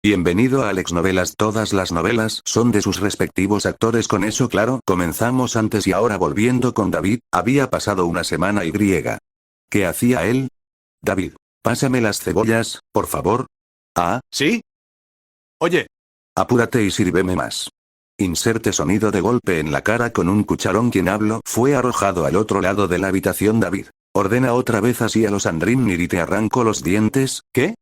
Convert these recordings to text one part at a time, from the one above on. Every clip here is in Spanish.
Bienvenido a Alex Novelas. Todas las novelas son de sus respectivos actores. Con eso claro, comenzamos antes y ahora volviendo con David. Había pasado una semana y griega. ¿Qué hacía él? David, pásame las cebollas, por favor. Ah, ¿Sí? Oye, apúrate y sírveme más. Inserte sonido de golpe en la cara con un cucharón. Quien habló fue arrojado al otro lado de la habitación. David, ordena otra vez así a los Andrimnir y te arranco los dientes. ¿Qué?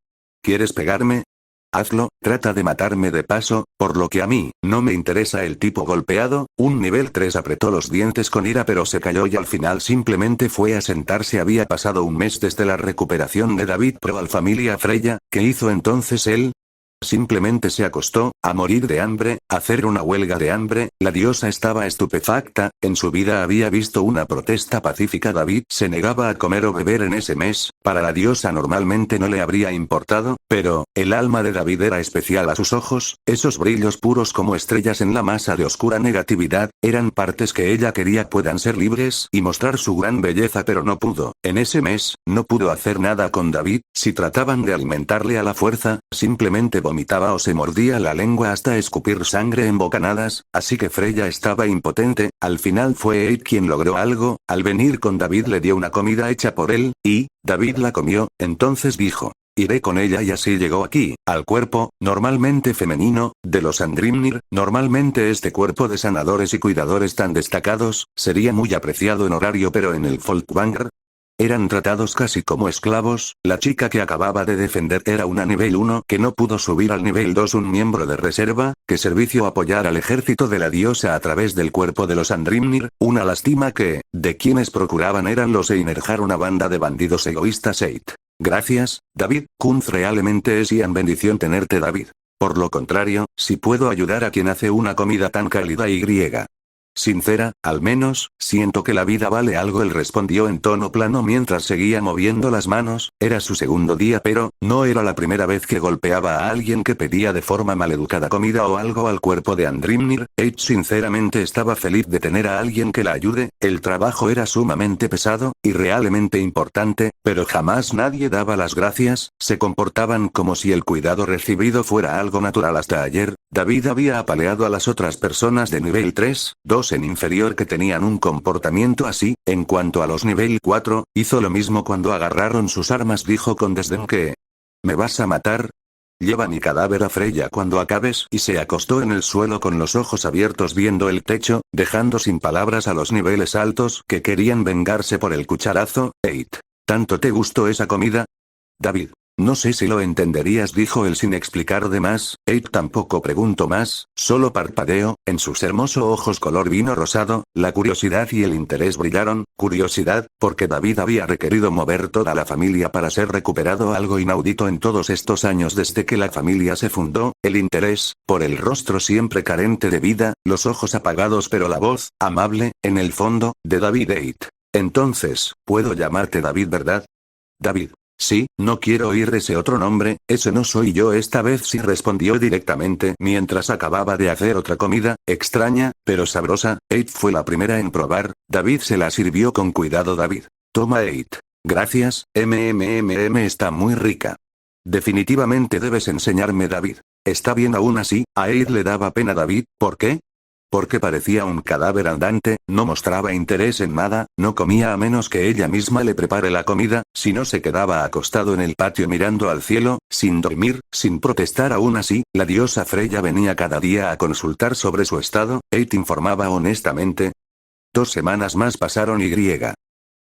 ¿Quieres pegarme? Hazlo, trata de matarme de paso, por lo que a mí, no me interesa el tipo golpeado. Un nivel 3 apretó los dientes con ira pero se calló y al final simplemente fue a sentarse. Había pasado un mes desde la recuperación de David pro al familia Freya. ¿Qué hizo entonces él? Simplemente se acostó, a morir de hambre, a hacer una huelga de hambre. La diosa estaba estupefacta, en su vida había visto una protesta pacífica. David se negaba a comer o beber en ese mes, para la diosa normalmente no le habría importado, pero, el alma de David era especial a sus ojos, esos brillos puros como estrellas en la masa de oscura negatividad, eran partes que ella quería puedan ser libres y mostrar su gran belleza pero no pudo. En ese mes, no pudo hacer nada con David. Si trataban de alimentarle a la fuerza, simplemente vomitaba o se mordía la lengua hasta escupir sangre en bocanadas, así que Freya estaba impotente. Al final fue Eid quien logró algo. Al venir con David le dio una comida hecha por él, y, David la comió. Entonces dijo, iré con ella y así llegó aquí, al cuerpo, normalmente femenino, de los Andrimnir. Normalmente este cuerpo de sanadores y cuidadores tan destacados, sería muy apreciado en horario pero en el Folkvanger eran tratados casi como esclavos. La chica que acababa de defender era una nivel 1 que no pudo subir al nivel 2, un miembro de reserva, que servicio apoyar al ejército de la diosa a través del cuerpo de los Andrimnir. Una lástima que, de quienes procuraban eran los Einerjar, una banda de bandidos egoístas. Gracias, David. Kunz realmente es Ian bendición tenerte, David. Por lo contrario, si puedo ayudar a quien hace una comida tan cálida y griega. Sincera, al menos, siento que la vida vale algo. Él respondió en tono plano mientras seguía moviendo las manos. Era su segundo día pero, no era la primera vez que golpeaba a alguien que pedía de forma maleducada comida o algo al cuerpo de Andrimnir. Eid sinceramente estaba feliz de tener a alguien que la ayude. El trabajo era sumamente pesado, y realmente importante, pero jamás nadie daba las gracias. Se comportaban como si el cuidado recibido fuera algo natural. Hasta ayer, David había apaleado a las otras personas de nivel 3, 2 en inferior que tenían un comportamiento así. En cuanto a los nivel 4, hizo lo mismo cuando agarraron sus armas. Dijo con desdén que... ¿Me vas a matar? Lleva mi cadáver a Freya cuando acabes. Y se acostó en el suelo con los ojos abiertos viendo el techo, dejando sin palabras a los niveles altos que querían vengarse por el cucharazo. Eid, ¿tanto te gustó esa comida? David, no sé si lo entenderías, dijo él sin explicar de más. Eid tampoco preguntó más, solo parpadeó. En sus hermosos ojos color vino rosado, la curiosidad y el interés brillaron. Curiosidad, porque David había requerido mover toda la familia para ser recuperado, algo inaudito en todos estos años desde que la familia se fundó. El interés, por el rostro siempre carente de vida, los ojos apagados pero la voz, amable, en el fondo, de David. Eid. Entonces, puedo llamarte David, ¿verdad? David. Sí, no quiero oír ese otro nombre, ese no soy yo. Esta vez sí respondió directamente mientras acababa de hacer otra comida, extraña, pero sabrosa. Eid fue la primera en probar. David se la sirvió con cuidado. David. Toma, Eid. Gracias, está muy rica. Definitivamente debes enseñarme, David. Está bien. Aún así, a Eid le daba pena David. ¿Por qué? Porque parecía un cadáver andante, no mostraba interés en nada, no comía a menos que ella misma le prepare la comida, si no se quedaba acostado en el patio mirando al cielo, sin dormir, sin protestar. Aún así, la diosa Freya venía cada día a consultar sobre su estado. Eid informaba honestamente. 2 semanas más pasaron y griega.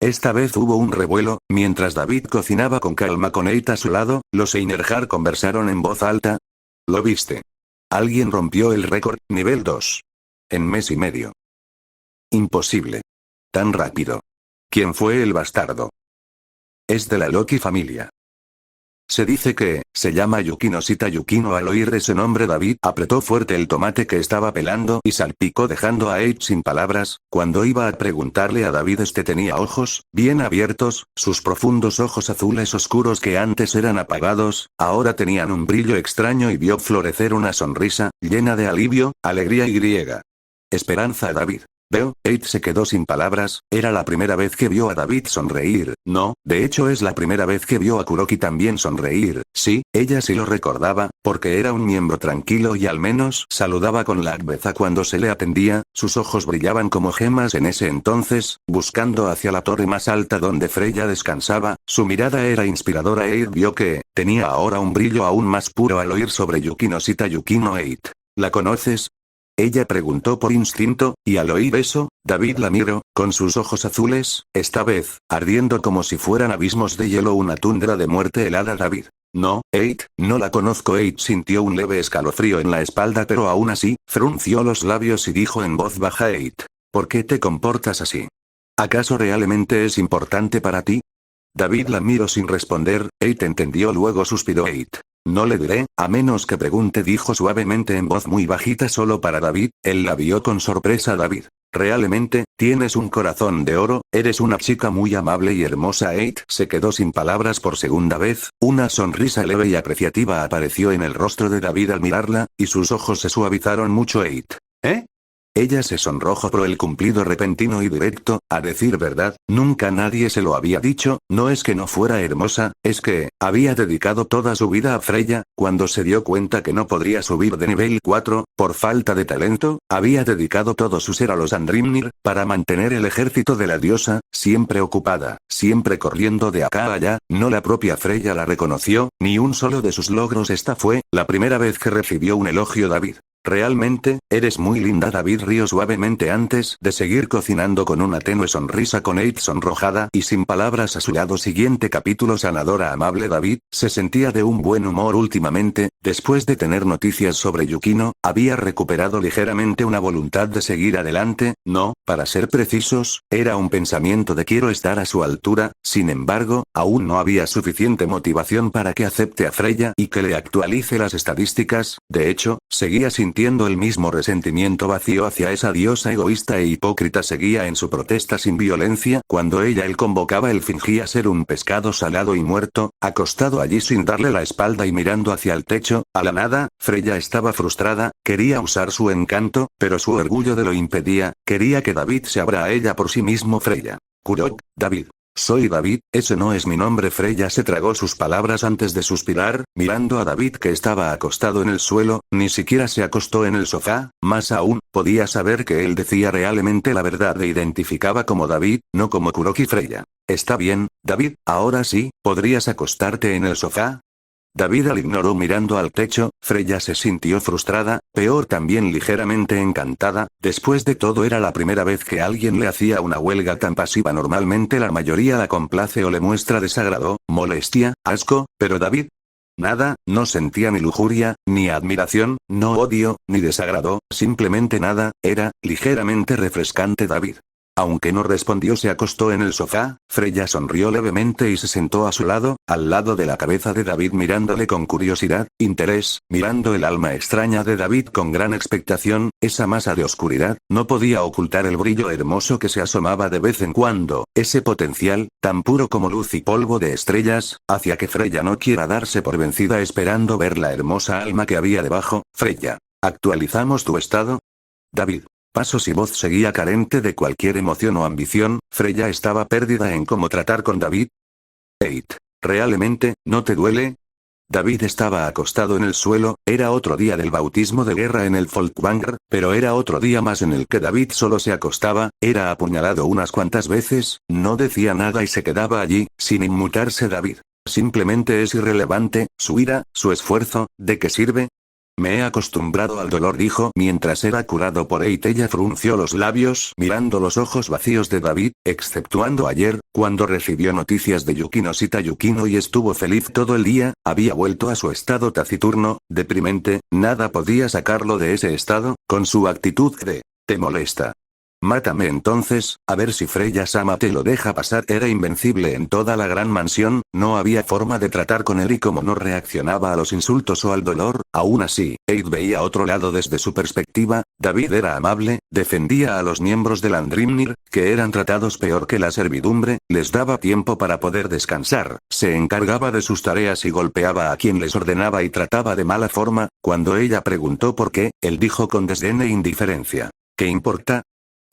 Esta vez hubo un revuelo, mientras David cocinaba con calma con Eid a su lado, los Einerjar conversaron en voz alta. ¿Lo viste? Alguien rompió el récord, nivel 2. En mes y medio. Imposible. Tan rápido. ¿Quién fue el bastardo? Es de la Loki familia. Se dice que, se llama Yukino Shita Yukino. Al oír ese nombre David apretó fuerte el tomate que estaba pelando y salpicó dejando a Eid sin palabras. Cuando iba a preguntarle a David tenía ojos, bien abiertos, sus profundos ojos azules oscuros que antes eran apagados, ahora tenían un brillo extraño y vio florecer una sonrisa, llena de alivio, alegría y griega. Esperanza. David. Veo, Eight se quedó sin palabras, era la primera vez que vio a David sonreír, no, de hecho es la primera vez que vio a Kuroki también sonreír, sí, ella sí lo recordaba, porque era un miembro tranquilo y al menos saludaba con la agudeza cuando se le atendía, sus ojos brillaban como gemas en ese entonces, buscando hacia la torre más alta donde Freya descansaba, su mirada era inspiradora. Eight vio que tenía ahora un brillo aún más puro al oír sobre Yukino Shita Yukino. Eight, ¿la conoces? Ella preguntó por instinto, y al oír eso, David la miró, con sus ojos azules, esta vez, ardiendo como si fueran abismos de hielo, una tundra de muerte helada. David. No, Eight, no la conozco. Eight sintió un leve escalofrío en la espalda, pero aún así, frunció los labios y dijo en voz baja: Eight, ¿por qué te comportas así? ¿Acaso realmente es importante para ti? David la miró sin responder. Eight entendió, luego suspiró. Eight. No le diré, a menos que pregunte, dijo suavemente en voz muy bajita solo para David. Él la vio con sorpresa. David, realmente, tienes un corazón de oro, eres una chica muy amable y hermosa. Eight se quedó sin palabras por segunda vez, una sonrisa leve y apreciativa apareció en el rostro de David al mirarla, y sus ojos se suavizaron mucho. Eight. ¿Eh? Ella se sonrojó por el cumplido repentino y directo, a decir verdad, nunca nadie se lo había dicho, no es que no fuera hermosa, es que, había dedicado toda su vida a Freya, cuando se dio cuenta que no podría subir de nivel 4, por falta de talento, había dedicado todo su ser a los Andrimnir, para mantener el ejército de la diosa, siempre ocupada, siempre corriendo de acá a allá, no la propia Freya la reconoció, ni un solo de sus logros. Esta fue, la primera vez que recibió un elogio. David. Realmente, eres muy linda. David rió suavemente antes de seguir cocinando con una tenue sonrisa con Eight sonrojada y sin palabras a su lado. Siguiente capítulo. Sanadora amable. David se sentía de un buen humor últimamente, después de tener noticias sobre Yukino, había recuperado ligeramente una voluntad de seguir adelante, no, para ser precisos, era un pensamiento de quiero estar a su altura, sin embargo, aún no había suficiente motivación para que acepte a Freya y que le actualice las estadísticas, de hecho, seguía sintiendo el mismo resentimiento vacío hacia esa diosa egoísta e hipócrita. Seguía en su protesta sin violencia. Cuando él convocaba, él fingía ser un pescado salado y muerto, acostado allí sin darle la espalda y mirando hacia el techo, a la nada. Freya estaba frustrada, quería usar su encanto, pero su orgullo de lo impedía, quería que David se abra a ella por sí mismo. Freya. Kurok, David. Soy David, ese no es mi nombre. Freya se tragó sus palabras antes de suspirar, mirando a David que estaba acostado en el suelo, ni siquiera se acostó en el sofá, más aún, podía saber que él decía realmente la verdad e identificaba como David, no como Kuroki. Freya. Está bien, David, ahora sí, ¿podrías acostarte en el sofá? David la ignoró mirando al techo. Freya se sintió frustrada, peor también ligeramente encantada, después de todo era la primera vez que alguien le hacía una huelga tan pasiva. Normalmente la mayoría la complace o le muestra desagrado, molestia, asco, pero David, nada, no sentía ni lujuria, ni admiración, no odio, ni desagrado, simplemente nada, era, ligeramente refrescante. David. Aunque no respondió, se acostó en el sofá. Freya sonrió levemente y se sentó a su lado, al lado de la cabeza de David, mirándole con curiosidad, interés, mirando el alma extraña de David con gran expectación. Esa masa de oscuridad, no podía ocultar el brillo hermoso que se asomaba de vez en cuando, ese potencial, tan puro como luz y polvo de estrellas, hacia que Freya no quiera darse por vencida esperando ver la hermosa alma que había debajo. Freya. ¿Actualizamos tu estado? David. Pasos y voz seguía carente de cualquier emoción o ambición. Freya estaba perdida en cómo tratar con David. Eight. ¿Realmente, no te duele? David estaba acostado en el suelo, era otro día del bautismo de guerra en el Folkvanger, pero era otro día más en el que David solo se acostaba, era apuñalado unas cuantas veces, no decía nada y se quedaba allí, sin inmutarse. David. Simplemente es irrelevante, su ira, su esfuerzo, ¿de qué sirve? Me he acostumbrado al dolor, dijo mientras era curado por Eight. Ella frunció los labios mirando los ojos vacíos de David, exceptuando ayer, cuando recibió noticias de Yukino Shita Yukino y estuvo feliz todo el día, había vuelto a su estado taciturno, deprimente, nada podía sacarlo de ese estado, con su actitud de, ¿te molesta? Mátame entonces, a ver si Freya-sama te lo deja pasar. Era invencible en toda la gran mansión, no había forma de tratar con él y como no reaccionaba a los insultos o al dolor, aún así, Eight veía otro lado desde su perspectiva. David era amable, defendía a los miembros del Andrimnir, que eran tratados peor que la servidumbre, les daba tiempo para poder descansar, se encargaba de sus tareas y golpeaba a quien les ordenaba y trataba de mala forma. Cuando ella preguntó por qué, él dijo con desdén e indiferencia, ¿qué importa?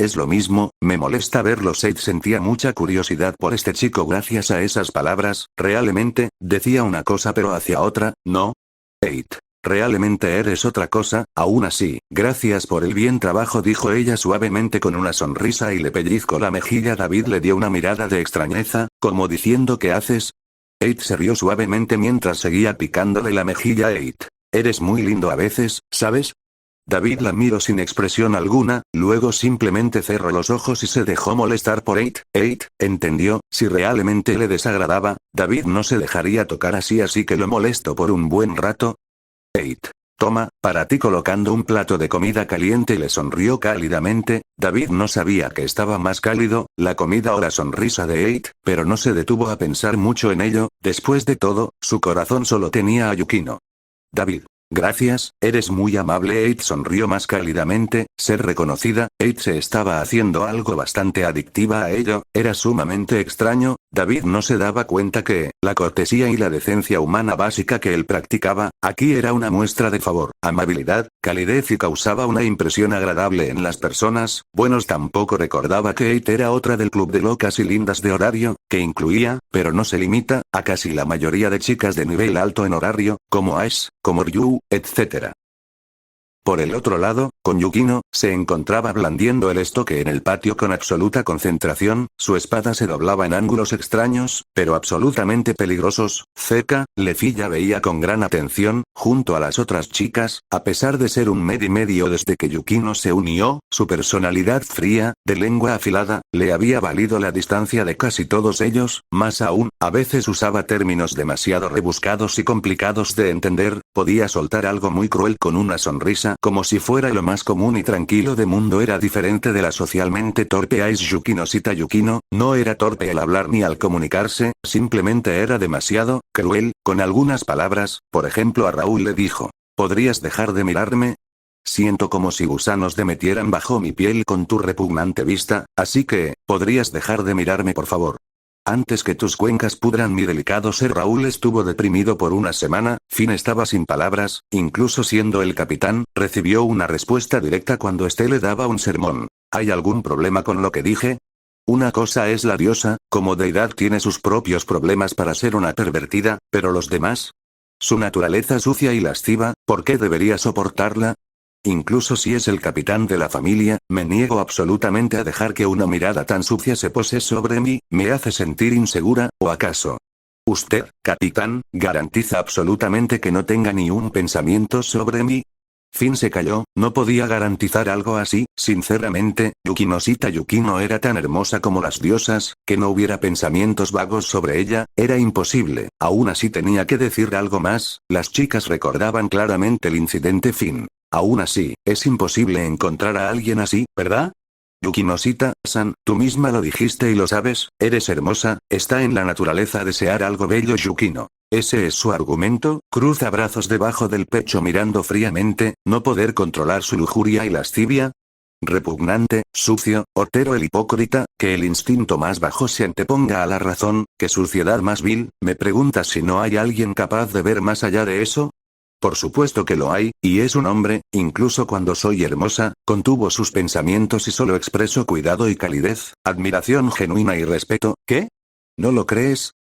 Es lo mismo, me molesta verlo. Ace sentía mucha curiosidad por este chico gracias a esas palabras. Realmente, decía una cosa pero hacia otra, ¿no? Ace. Realmente eres otra cosa, aún así, gracias por el bien trabajo, dijo ella suavemente con una sonrisa y le pellizcó la mejilla. David le dio una mirada de extrañeza, como diciendo ¿qué haces? Ace se rió suavemente mientras seguía picándole la mejilla. Ace. Eres muy lindo a veces, ¿sabes? David la miró sin expresión alguna, luego simplemente cerró los ojos y se dejó molestar por Ace. Ace, entendió, si realmente le desagradaba, David no se dejaría tocar así que lo molestó por un buen rato. Ace. Toma, para ti, colocando un plato de comida caliente, le sonrió cálidamente. David no sabía que estaba más cálido, la comida o la sonrisa de Ace, pero no se detuvo a pensar mucho en ello. Después de todo, su corazón solo tenía a Yukino. David. Gracias, eres muy amable. Ace sonrió más cálidamente. Ser reconocida, Ace se estaba haciendo algo bastante adictiva a ello, era sumamente extraño. David no se daba cuenta que, la cortesía y la decencia humana básica que él practicaba, aquí era una muestra de favor, amabilidad, calidez y causaba una impresión agradable en las personas. Buenos tampoco recordaba que Ace era otra del club de locas y lindas de horario, que incluía, pero no se limita, a casi la mayoría de chicas de nivel alto en horario, como Ace, como Ryu, etc. Por el otro lado, con Yukino, se encontraba blandiendo el estoque en el patio con absoluta concentración. Su espada se doblaba en ángulos extraños, pero absolutamente peligrosos. Cerca, Lefilla veía con gran atención, junto a las otras chicas, a pesar de ser un medio desde que Yukino se unió, su personalidad fría, de lengua afilada, le había valido la distancia de casi todos ellos. Más aún, a veces usaba términos demasiado rebuscados y complicados de entender, podía soltar algo muy cruel con una sonrisa, como si fuera lo más común y tranquilo de mundo. Era diferente de la socialmente torpe Ace Yukino. Cita Yukino, no era torpe al hablar ni al comunicarse, simplemente era demasiado cruel, con algunas palabras. Por ejemplo, a Raúl le dijo: ¿podrías dejar de mirarme? Siento como si gusanos te metieran bajo mi piel con tu repugnante vista, así que, ¿podrías dejar de mirarme por favor? Antes que tus cuencas pudran mi delicado ser. Raúl estuvo deprimido por una semana. Finn estaba sin palabras, incluso siendo el capitán, recibió una respuesta directa cuando este le daba un sermón. ¿Hay algún problema con lo que dije? Una cosa es la diosa, como deidad tiene sus propios problemas para ser una pervertida, pero los demás. Su naturaleza sucia y lasciva, ¿por qué debería soportarla? Incluso si es el capitán de la familia, me niego absolutamente a dejar que una mirada tan sucia se pose sobre mí. Me hace sentir insegura, ¿o acaso? Usted, capitán, garantiza absolutamente que no tenga ni un pensamiento sobre mí. Finn se calló, no podía garantizar algo así. Sinceramente, Yukino era tan hermosa como las diosas, que no hubiera pensamientos vagos sobre ella, era imposible. Aún así tenía que decir algo más. Las chicas recordaban claramente el incidente Finn. Aún así, es imposible encontrar a alguien así, ¿verdad? Yukino-san, tú misma lo dijiste y lo sabes, eres hermosa, está en la naturaleza desear algo bello. Yukino. ¿Ese es su argumento? Cruza brazos debajo del pecho mirando fríamente, no poder controlar su lujuria y lascivia. Repugnante, sucio, hortero, el hipócrita, que el instinto más bajo se anteponga a la razón, que suciedad más vil. ¿Me preguntas si no hay alguien capaz de ver más allá de eso? Por supuesto que lo hay, y es un hombre. Incluso cuando soy hermosa, contuvo sus pensamientos y solo expreso cuidado y calidez, admiración genuina y respeto. ¿Qué? ¿No lo crees?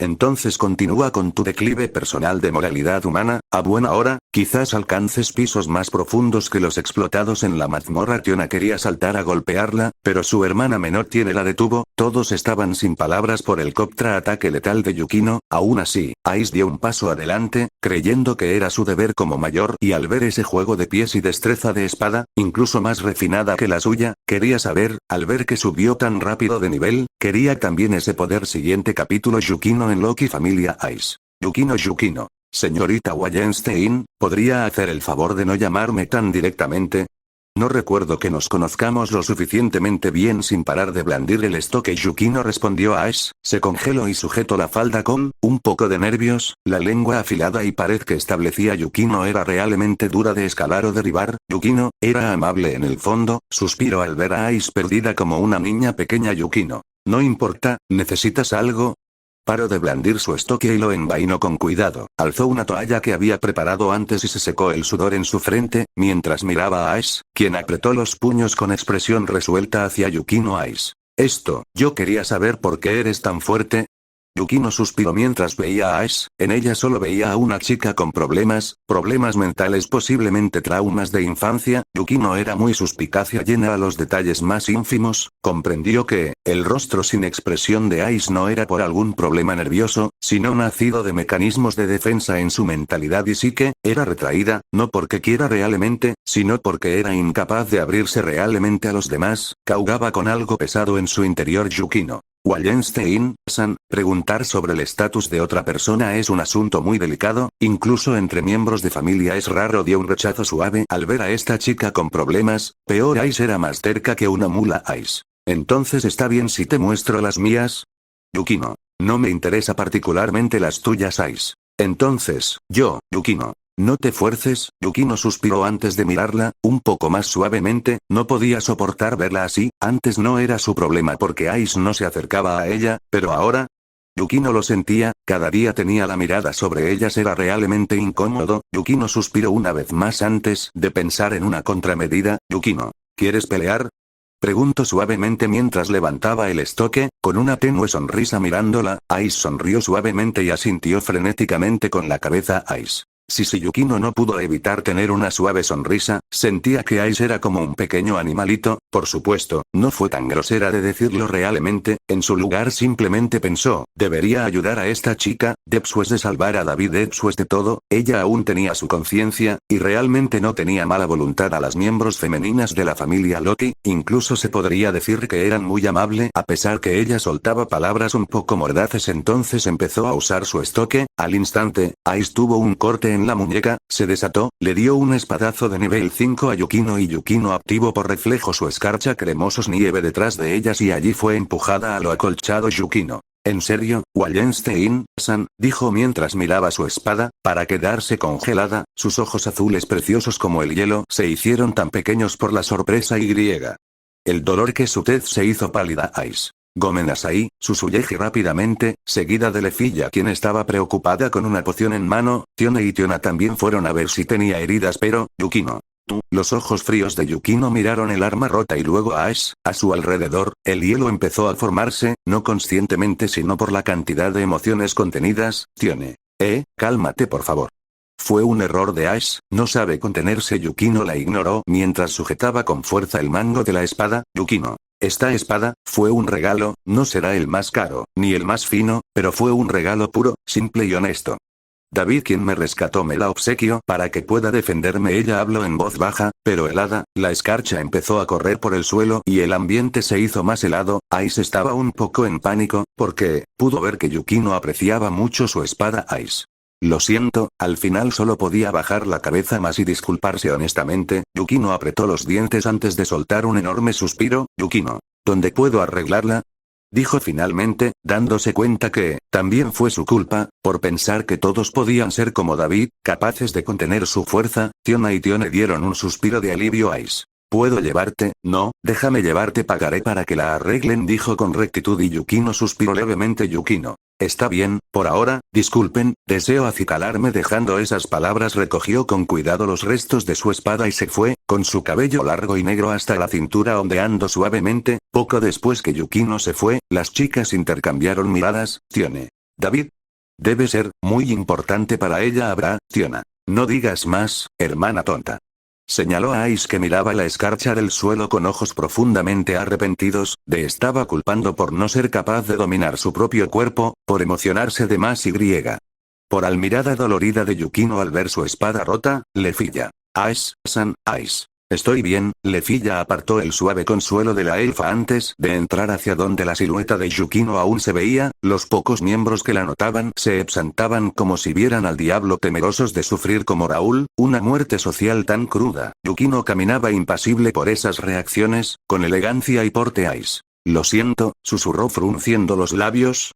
Entonces continúa con tu declive personal de moralidad humana. A buena hora, quizás alcances pisos más profundos que los explotados en la mazmorra. Tiona quería saltar a golpearla, pero su hermana menor Tiene la detuvo. Todos estaban sin palabras por el contraataque letal de Yukino. Aún así, Ace dio un paso adelante, creyendo que era su deber como mayor, y al ver ese juego de pies y destreza de espada, incluso más refinada que la suya, quería saber, al ver que subió tan rápido de nivel, quería también ese poder. Siguiente capítulo. Yukino en Loki Familia Ace. Yukino. Señorita Wallenstein, ¿podría hacer el favor de no llamarme tan directamente? No recuerdo que nos conozcamos lo suficientemente bien. Sin parar de blandir el estoque, Yukino respondió a Ace, se congeló y sujetó la falda con un poco de nervios. La lengua afilada y pared que establecía Yukino era realmente dura de escalar o derribar. Yukino era amable en el fondo. Suspiró al ver a Ace perdida como una niña pequeña. Yukino. No importa, ¿necesitas algo? Paró de blandir su estoque y lo envainó con cuidado. Alzó una toalla que había preparado antes y se secó el sudor en su frente, mientras miraba a Ace, quien apretó los puños con expresión resuelta hacia Yukino. Ace. Yo quería saber por qué eres tan fuerte. Yukino suspiró mientras veía a Ace. En ella solo veía a una chica con problemas mentales, posiblemente traumas de infancia. Yukino era muy suspicaz y llena a los detalles más ínfimos. Comprendió que el rostro sin expresión de Ace no era por algún problema nervioso, sino nacido de mecanismos de defensa en su mentalidad y psique. Era retraída, no porque quiera realmente, sino porque era incapaz de abrirse realmente a los demás. Caugaba con algo pesado en su interior. Yukino. Wallenstein-san, preguntar sobre el estatus de otra persona es un asunto muy delicado, incluso entre miembros de familia es raro. Dio un rechazo suave al ver a esta chica con problemas. Peor, Ace era más terca que una mula. Ace. Entonces está bien si te muestro las mías. Yukino. No me interesa particularmente las tuyas, Ace. Entonces, Yukino. No te fuerces. Yukino suspiró antes de mirarla, un poco más suavemente. No podía soportar verla así. Antes no era su problema porque Ace no se acercaba a ella, pero ahora. Yukino lo sentía, cada día tenía la mirada sobre ellas, era realmente incómodo. Yukino suspiró una vez más antes de pensar en una contramedida. Yukino. ¿Quieres pelear? Preguntó suavemente mientras levantaba el estoque, con una tenue sonrisa mirándola. Ace sonrió suavemente y asintió frenéticamente con la cabeza. Ace. Si Yukino no pudo evitar tener una suave sonrisa, sentía que Ace era como un pequeño animalito. Por supuesto, no fue tan grosera de decirlo realmente. En su lugar simplemente pensó, debería ayudar a esta chica, después de salvar a David, después de todo. Ella aún tenía su conciencia, y realmente no tenía mala voluntad a las miembros femeninas de la familia Loki. Incluso se podría decir que eran muy amable, a pesar que ella soltaba palabras un poco mordaces. Entonces empezó a usar su estoque. Al instante, Ace tuvo un corte en la muñeca, se desató, le dio un espadazo de nivel 5 a Yukino y Yukino activó por reflejo su escarcha cremosos nieve detrás de ellas y allí fue empujada a lo acolchado. Yukino. ¿En serio, Wallenstein-san? Dijo mientras miraba su espada, para quedarse congelada. Sus ojos azules preciosos como el hielo se hicieron tan pequeños por la sorpresa. El dolor que su tez se hizo pálida. Ace. Gomen Asai, susurré rápidamente, seguida de Lefilla, quien estaba preocupada con una poción en mano. Tione y Tiona también fueron a ver si tenía heridas, pero, Yukino. Los ojos fríos de Yukino miraron el arma rota y luego a Ace. A su alrededor, el hielo empezó a formarse, no conscientemente sino por la cantidad de emociones contenidas. Tione. Cálmate por favor. Fue un error de Ace, no sabe contenerse. Yukino la ignoró mientras sujetaba con fuerza el mango de la espada. Yukino. Esta espada, fue un regalo, no será el más caro, ni el más fino, pero fue un regalo puro, simple y honesto. David, quien me rescató, me la obsequió para que pueda defenderme. Ella habló en voz baja, pero helada. La escarcha empezó a correr por el suelo y el ambiente se hizo más helado. Ace estaba un poco en pánico, porque pudo ver que Yukino apreciaba mucho su espada. Ace. Lo siento, al final solo podía bajar la cabeza más y disculparse honestamente. Yukino apretó los dientes antes de soltar un enorme suspiro. Yukino. ¿Dónde puedo arreglarla? Dijo finalmente, dándose cuenta que, también fue su culpa, por pensar que todos podían ser como David, capaces de contener su fuerza. Tiona y Tione dieron un suspiro de alivio. Ace. ¿Puedo llevarte? No, déjame llevarte, pagaré para que la arreglen, dijo con rectitud y Yukino suspiró levemente. Yukino. Está bien, por ahora, disculpen, deseo acicalarme. Dejando esas palabras recogió con cuidado los restos de su espada y se fue, con su cabello largo y negro hasta la cintura ondeando suavemente. Poco después que Yukino se fue, las chicas intercambiaron miradas. Tione. David. Debe ser muy importante para ella. Habrá, Tiona. No digas más, hermana tonta. Señaló a Ace, que miraba la escarcha del suelo con ojos profundamente arrepentidos. Estaba culpando por no ser capaz de dominar su propio cuerpo, por emocionarse de más y por la mirada dolorida de Yukino al ver su espada rota. Lefilla. Ace-san, Ace. Estoy bien. Lefilla apartó el suave consuelo de la elfa antes de entrar hacia donde la silueta de Yukino aún se veía. Los pocos miembros que la notaban se exaltaban como si vieran al diablo, temerosos de sufrir como Raúl, una muerte social tan cruda. Yukino caminaba impasible por esas reacciones, con elegancia y porte. Ace. Lo siento, susurró frunciendo los labios.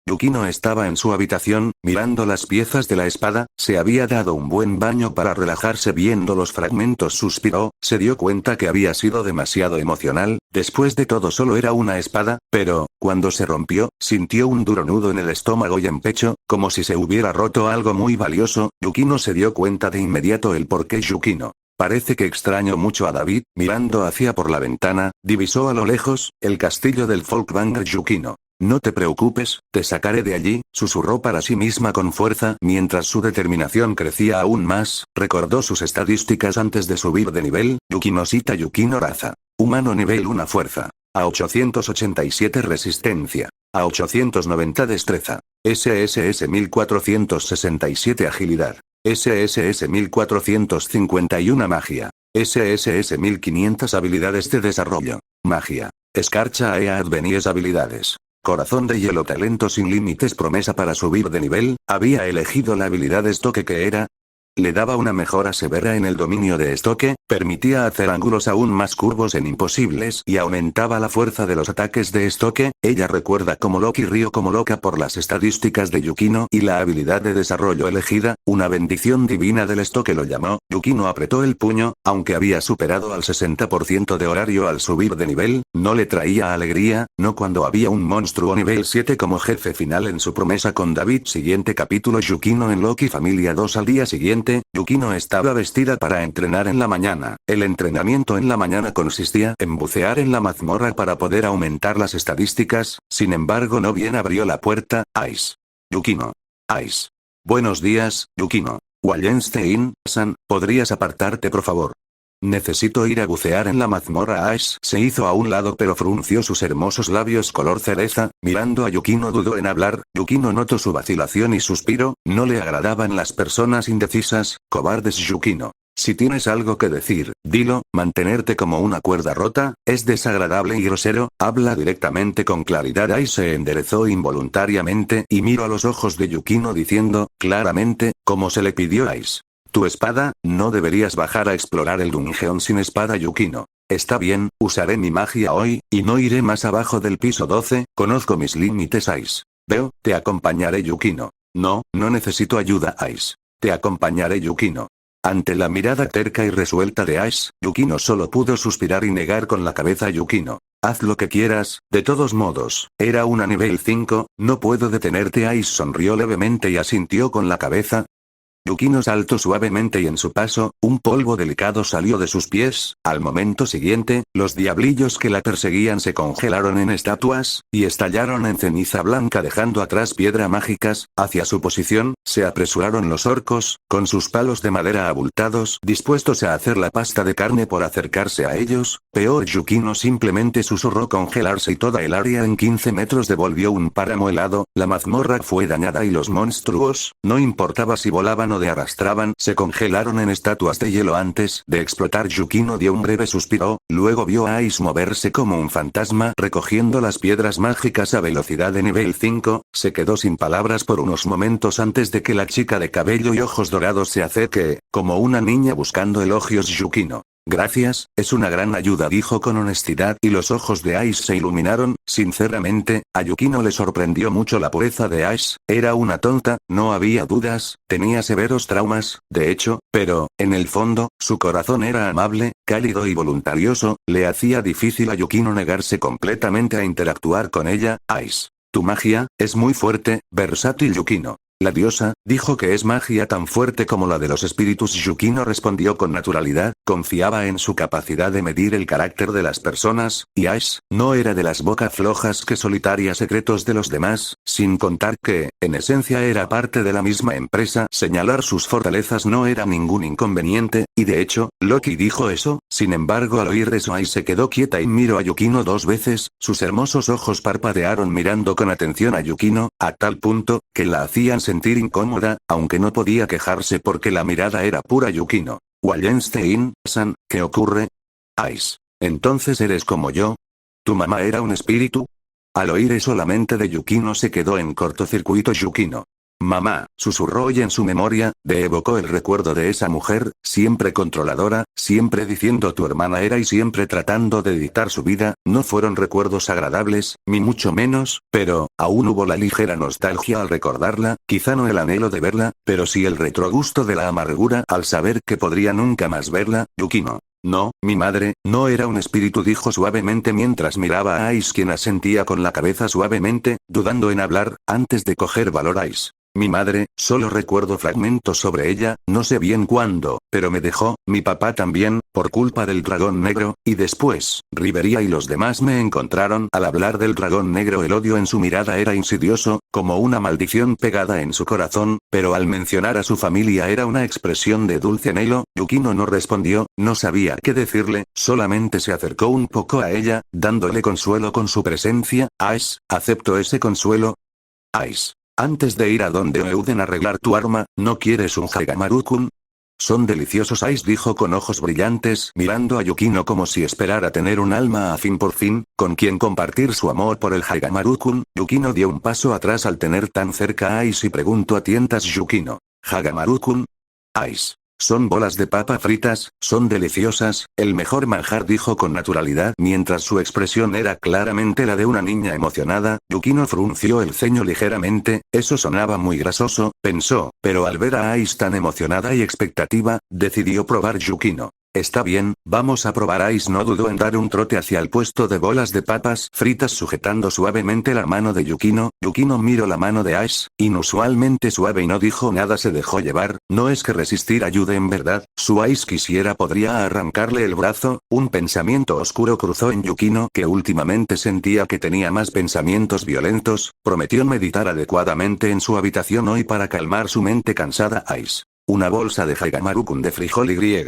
Yukino estaba en su habitación, mirando las piezas de la espada, se había dado un buen baño para relajarse viendo los fragmentos, suspiró, se dio cuenta que había sido demasiado emocional, después de todo solo era una espada, pero, cuando se rompió, sintió un duro nudo en el estómago y en pecho, como si se hubiera roto algo muy valioso. Yukino se dio cuenta de inmediato el porqué. Yukino parece que extraño mucho a David. Mirando hacia por la ventana, divisó a lo lejos, el castillo del Folkvanger. Yukino. No te preocupes, te sacaré de allí, susurró para sí misma con fuerza mientras su determinación crecía aún más. Recordó sus estadísticas antes de subir de nivel. Yukino Sita Yukino raza. Humano nivel 1 fuerza. A 887 resistencia. A 890 destreza. SSS 1467 agilidad. SSS 1451 magia. SSS 1500 habilidades de desarrollo. Magia. Escarcha e Advenies habilidades. Corazón de hielo, talento sin límites, promesa para subir de nivel. Había elegido la habilidad estoque que era. Le daba una mejora severa en el dominio de estoque, permitía hacer ángulos aún más curvos en imposibles y aumentaba la fuerza de los ataques de estoque. Ella recuerda como Loki rió como loca por las estadísticas de Yukino y la habilidad de desarrollo elegida, una bendición divina del estoque lo llamó. Yukino apretó el puño, aunque había superado al 60% de horario al subir de nivel, no le traía alegría, no cuando había un monstruo nivel 7 como jefe final en su promesa con David. Siguiente capítulo. Yukino en Loki Familia 2. Al día siguiente, Yukino estaba vestida para entrenar en la mañana. El entrenamiento en la mañana consistía en bucear en la mazmorra para poder aumentar las estadísticas. Sin embargo, no bien abrió la puerta. Ice. Yukino. Ice. Buenos días, Yukino. Wallenstein-san, ¿podrías apartarte por favor? Necesito ir a bucear en la mazmorra. Ash se hizo a un lado pero frunció sus hermosos labios color cereza, mirando a Yukino dudó en hablar. Yukino notó su vacilación y suspiró, no le agradaban las personas indecisas, cobardes. Yukino. Si tienes algo que decir, dilo. Mantenerte como una cuerda rota, es desagradable y grosero, habla directamente con claridad. Ash se enderezó involuntariamente y miró a los ojos de Yukino diciendo, claramente, como se le pidió a Ash. Tu espada, no deberías bajar a explorar el dungeon sin espada. Yukino. Está bien, usaré mi magia hoy, y no iré más abajo del piso 12, conozco mis límites. Ice. Veo, te acompañaré. Yukino. No, no necesito ayuda. Ice. Te acompañaré. Yukino. Ante la mirada terca y resuelta de Ash, Yukino solo pudo suspirar y negar con la cabeza. Yukino. Haz lo que quieras, de todos modos, era una nivel 5, no puedo detenerte. Ash sonrió levemente y asintió con la cabeza. Yukino saltó suavemente y en su paso, un polvo delicado salió de sus pies. Al momento siguiente, los diablillos que la perseguían se congelaron en estatuas, y estallaron en ceniza blanca dejando atrás piedra mágicas. Hacia su posición, se apresuraron los orcos, con sus palos de madera abultados, dispuestos a hacer la pasta de carne por acercarse a ellos. Peor. Yukino simplemente susurró congelarse y toda el área en 15 metros devolvió un páramo helado. La mazmorra fue dañada y los monstruos, no importaba si volaban o de arrastraban, se congelaron en estatuas de hielo antes de explotar. Yukino dio un breve suspiro, luego vio a Ice moverse como un fantasma recogiendo las piedras mágicas a velocidad de nivel 5, se quedó sin palabras por unos momentos antes de que la chica de cabello y ojos dorados se acerque, como una niña buscando elogios. Yukino. Gracias, es una gran ayuda, dijo con honestidad y los ojos de Ice se iluminaron. Sinceramente, a Yukino le sorprendió mucho la pureza de Ash, era una tonta, no había dudas, tenía severos traumas, de hecho, pero, en el fondo, su corazón era amable, cálido y voluntarioso, le hacía difícil a Yukino negarse completamente a interactuar con ella. Ice. Tu magia, es muy fuerte, versátil. Yukino. La diosa, dijo que es magia tan fuerte como la de los espíritus. Yukino respondió con naturalidad, confiaba en su capacidad de medir el carácter de las personas, y Ash, no era de las bocas flojas que solitaría secretos de los demás, sin contar que, en esencia era parte de la misma empresa. Señalar sus fortalezas no era ningún inconveniente, y de hecho, Loki dijo eso. Sin embargo, al oír eso Ash se quedó quieta y miró a Yukino 2 veces, sus hermosos ojos parpadearon mirando con atención a Yukino, a tal punto, que la hacían sentir incómoda, aunque no podía quejarse porque la mirada era pura. Yukino. Wallenstein-san, ¿qué ocurre? Ice. ¿Entonces eres como yo? ¿Tu mamá era un espíritu? Al oír eso la mente de Yukino se quedó en cortocircuito. Yukino. Mamá, susurró y en su memoria, evocó el recuerdo de esa mujer, siempre controladora, siempre diciendo tu hermana era y siempre tratando de dictar su vida. No fueron recuerdos agradables, ni mucho menos, pero, aún hubo la ligera nostalgia al recordarla, quizá no el anhelo de verla, pero sí el retrogusto de la amargura al saber que podría nunca más verla. Yukino. No, mi madre, no era un espíritu, dijo suavemente mientras miraba a Ice, quien asentía con la cabeza suavemente, dudando en hablar, antes de coger valor. Ice. Mi madre, solo recuerdo fragmentos sobre ella, no sé bien cuándo, pero me dejó, mi papá también, por culpa del dragón negro, y después, Riveria y los demás me encontraron. Al hablar del dragón negro el odio en su mirada era insidioso, como una maldición pegada en su corazón, pero al mencionar a su familia era una expresión de dulce anhelo. Yukino no respondió, no sabía qué decirle, solamente se acercó un poco a ella, dándole consuelo con su presencia. Ice, acepto ese consuelo. Ice. Antes de ir a donde Euden a arreglar tu arma, ¿no quieres un Hagamaru-kun? Son deliciosos, Ice dijo con ojos brillantes, mirando a Yukino como si esperara tener un alma afín por fin, con quien compartir su amor por el Hagamaru-kun. Yukino dio un paso atrás al tener tan cerca a Ice y preguntó a tientas. Yukino. ¿Hagamaru-kun? Ice. Son bolas de papa fritas, son deliciosas, el mejor manjar, dijo con naturalidad mientras su expresión era claramente la de una niña emocionada. Yukino frunció el ceño ligeramente, eso sonaba muy grasoso, pensó, pero al ver a Ice tan emocionada y expectativa, decidió probar. Yukino. Está bien, vamos a probar. Ice no dudó en dar un trote hacia el puesto de bolas de papas fritas sujetando suavemente la mano de Yukino. Yukino miró la mano de Ice, inusualmente suave, y no dijo nada, se dejó llevar. No es que resistir ayude en verdad, su Ice quisiera podría arrancarle el brazo. Un pensamiento oscuro cruzó en Yukino, que últimamente sentía que tenía más pensamientos violentos. Prometió meditar adecuadamente en su habitación hoy para calmar su mente cansada. Ice. Una bolsa de Hagamaru-kun de frijol y.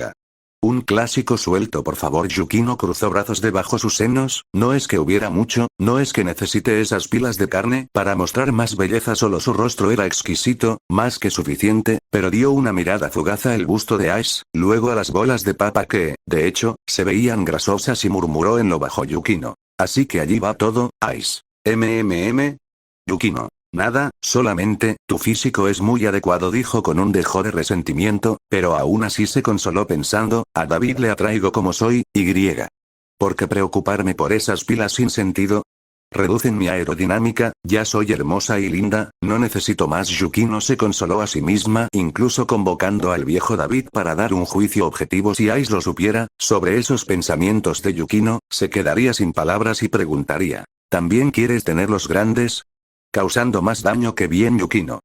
Un clásico suelto, por favor. Yukino cruzó brazos debajo sus senos, no es que hubiera mucho, no es que necesite esas pilas de carne para mostrar más belleza, solo su rostro era exquisito, más que suficiente, pero dio una mirada fugaz al busto de Ice, luego a las bolas de papa que, de hecho, se veían grasosas y murmuró en lo bajo. Yukino. Así que allí va todo, Ice. Yukino. Nada, solamente, tu físico es muy adecuado, dijo con un dejo de resentimiento, pero aún así se consoló pensando, a David le atraigo como soy, ¿Por qué preocuparme por esas pilas sin sentido? Reducen mi aerodinámica, ya soy hermosa y linda, no necesito más. Yukino se consoló a sí misma, incluso convocando al viejo David para dar un juicio objetivo. Si Ice lo supiera, sobre esos pensamientos de Yukino, se quedaría sin palabras y preguntaría, ¿también quieres tenerlos grandes? Causando más daño que bien. Yukino.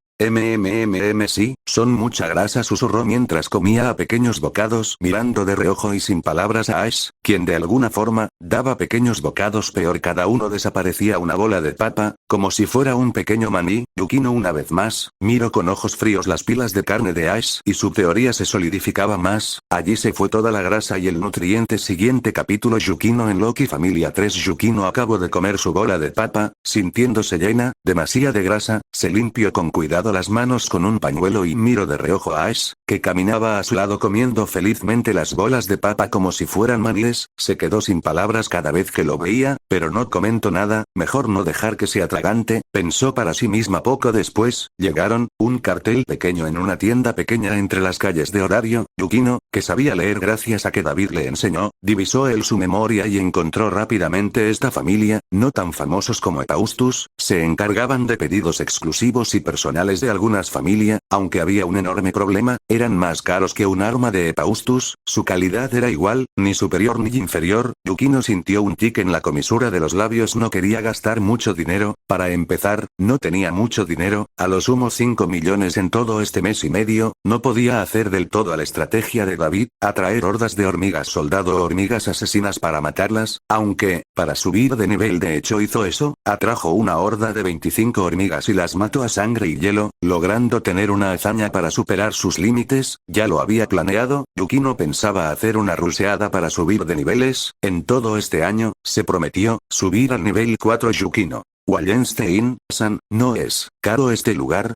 Sí, son mucha grasa, susurró mientras comía a pequeños bocados, mirando de reojo y sin palabras a Ash, quien de alguna forma, daba pequeños bocados. Peor, cada uno desaparecía una bola de papa, como si fuera un pequeño maní. Yukino una vez más, miró con ojos fríos las pilas de carne de Ash, y su teoría se solidificaba más, allí se fue toda la grasa y el nutriente. Siguiente capítulo. Yukino en Loki Familia 3. Yukino acabó de comer su bola de papa, sintiéndose llena, demasiada grasa, se limpió con cuidado las manos con un pañuelo y miró de reojo a Ash, que caminaba a su lado comiendo felizmente las bolas de papa como si fueran maníes. Se quedó sin palabras cada vez que lo veía, pero no comentó nada, mejor no dejar que se atragante, pensó para sí misma. Poco después, llegaron, un cartel pequeño en una tienda pequeña entre las calles de Horario. Yukino, que sabía leer gracias a que David le enseñó, divisó él su memoria y encontró rápidamente esta familia, no tan famosos como Epaustus, se encargaban de pedidos exclusivos y personales de algunas familias, aunque había un enorme problema, eran más caros que un arma de Epaustus, su calidad era igual, ni superior ni inferior. Yukino sintió un tic en la comisura de los labios, no quería gastar mucho dinero, para empezar, no tenía mucho dinero, a lo sumo 5 millones en todo este mes y medio, no podía hacer del todo a la estrategia de David, atraer hordas de hormigas soldado o hormigas asesinas para matarlas, aunque, para subir de nivel de hecho hizo eso, atrajo una horda de 25 hormigas y las mató a sangre y hielo, logrando tener una hazaña para superar sus límites. Ya lo había planeado, Yukino pensaba hacer una rusheada para subir de niveles, en todo este año, se prometió, subir al nivel 4. Yukino. Wallenstein-san, ¿no es caro este lugar?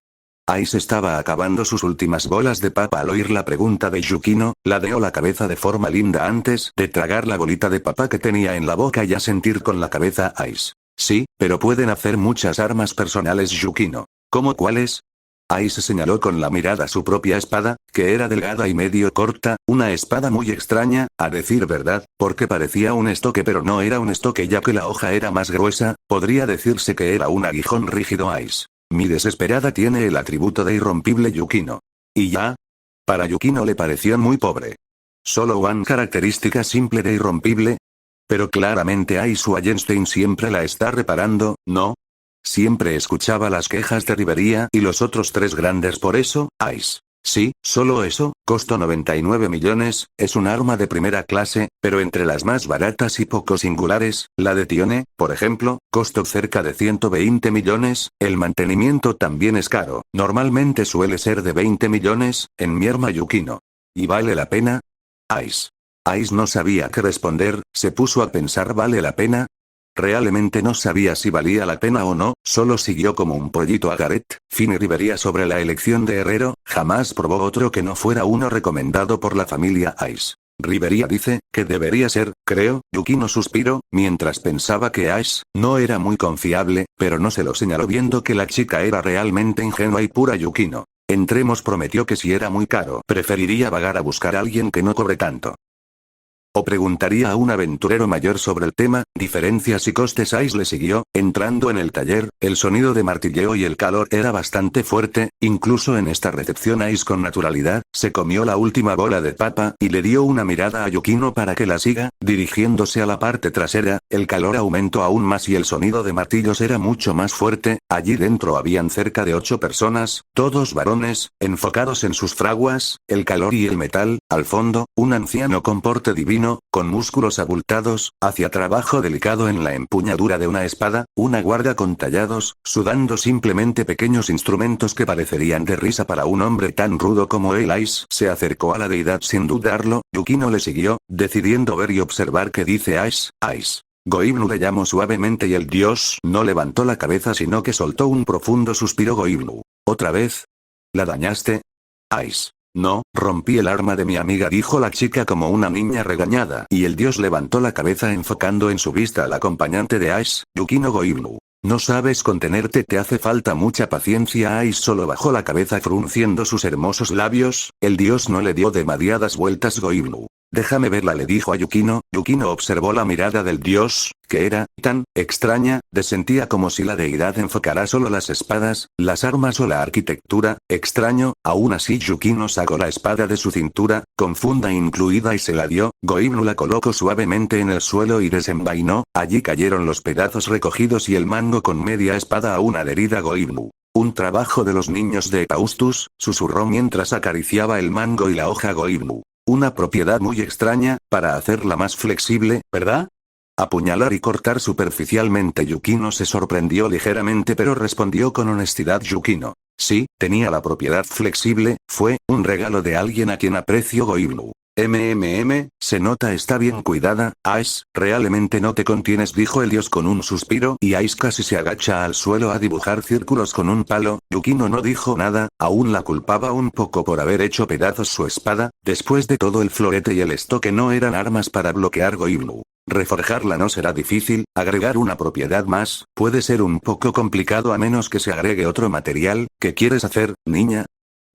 Ice estaba acabando sus últimas bolas de papa al oír la pregunta de Yukino, ladeó la cabeza de forma linda antes de tragar la bolita de papa que tenía en la boca y asentir con la cabeza. Ice. Sí, pero pueden hacer muchas armas personales. Yukino. ¿Cómo cuáles? Ice señaló con la mirada su propia espada, que era delgada y medio corta, una espada muy extraña, a decir verdad, porque parecía un estoque pero no era un estoque ya que la hoja era más gruesa, podría decirse que era un aguijón rígido. Ice. Mi desesperada tiene el atributo de irrompible Yukino. ¿Y ya? Para Yukino le pareció muy pobre. Solo una característica simple de irrompible. Pero claramente Ice Wallenstein siempre la está reparando, ¿no? Siempre escuchaba las quejas de Rivería y los otros tres grandes por eso, Ice. Sí, solo eso, costó 99 millones, es un arma de primera clase, pero entre las más baratas y poco singulares, la de Tione, por ejemplo, costó cerca de 120 millones, el mantenimiento también es caro, normalmente suele ser de 20 millones, en mi arma Yukino. ¿Y vale la pena? Ice. Ice no sabía qué responder, se puso a pensar ¿vale la pena? Realmente no sabía si valía la pena o no, solo siguió como un pollito a Gareth. Finn Rivería sobre la elección de herrero, jamás probó otro que no fuera uno recomendado por la familia Ice. Rivería dice, que debería ser, creo, Yukino suspiró, mientras pensaba que Ice no era muy confiable, pero no se lo señaló viendo que la chica era realmente ingenua y pura. Yukino. Entremos prometió que si era muy caro, preferiría vagar a buscar a alguien que no cobre tanto. O preguntaría a un aventurero mayor sobre el tema, diferencias y costes. Ice le siguió, entrando en el taller, el sonido de martilleo y el calor era bastante fuerte, incluso en esta recepción Ice con naturalidad, se comió la última bola de papa y le dio una mirada a Yukino para que la siga, dirigiéndose a la parte trasera, el calor aumentó aún más y el sonido de martillos era mucho más fuerte, allí dentro habían cerca de 8 personas, todos varones, enfocados en sus fraguas, el calor y el metal, al fondo, un anciano con porte divino, con músculos abultados, hacia trabajo delicado en la empuñadura de una espada, una guarda con tallados, sudando simplemente pequeños instrumentos que parecerían de risa para un hombre tan rudo como él. Ice se acercó a la deidad sin dudarlo, Yukino le siguió, decidiendo ver y observar qué dice Ice. Ice. Goibnu le llamó suavemente y el dios no levantó la cabeza sino que soltó un profundo suspiro. Goibnu. ¿Otra vez? ¿La dañaste? Ice. No, rompí el arma de mi amiga, dijo la chica como una niña regañada, y el dios levantó la cabeza enfocando en su vista al acompañante de Ice, Yukino Goibnu. No sabes contenerte, te hace falta mucha paciencia. Ice solo bajó la cabeza frunciendo sus hermosos labios, el dios no le dio demasiadas vueltas. Goibnu. Déjame verla, le dijo a Yukino. Yukino observó la mirada del dios, que era tan extraña, sentía como si la deidad enfocara solo las espadas, las armas o la arquitectura. Extraño, aún así Yukino sacó la espada de su cintura, con funda incluida y se la dio. Goibnu la colocó suavemente en el suelo y desenvainó, allí cayeron los pedazos recogidos y el mango con media espada aún adherida. Goibnu. Un trabajo de los niños de Paustus, susurró mientras acariciaba el mango y la hoja. Goibnu. Una propiedad muy extraña, para hacerla más flexible, ¿verdad? Apuñalar y cortar superficialmente. Yukino se sorprendió ligeramente pero respondió con honestidad. Yukino. Sí, tenía la propiedad flexible, fue un regalo de alguien a quien aprecio. Goibnu. Se nota está bien cuidada. Ice, realmente no te contienes, dijo el dios con un suspiro y Ice casi se agacha al suelo a dibujar círculos con un palo. Yukino no dijo nada, aún la culpaba un poco por haber hecho pedazos su espada, después de todo el florete y el estoque no eran armas para bloquear. Goibnu. Reforjarla no será difícil, agregar una propiedad más, puede ser un poco complicado a menos que se agregue otro material. ¿Qué quieres hacer, niña?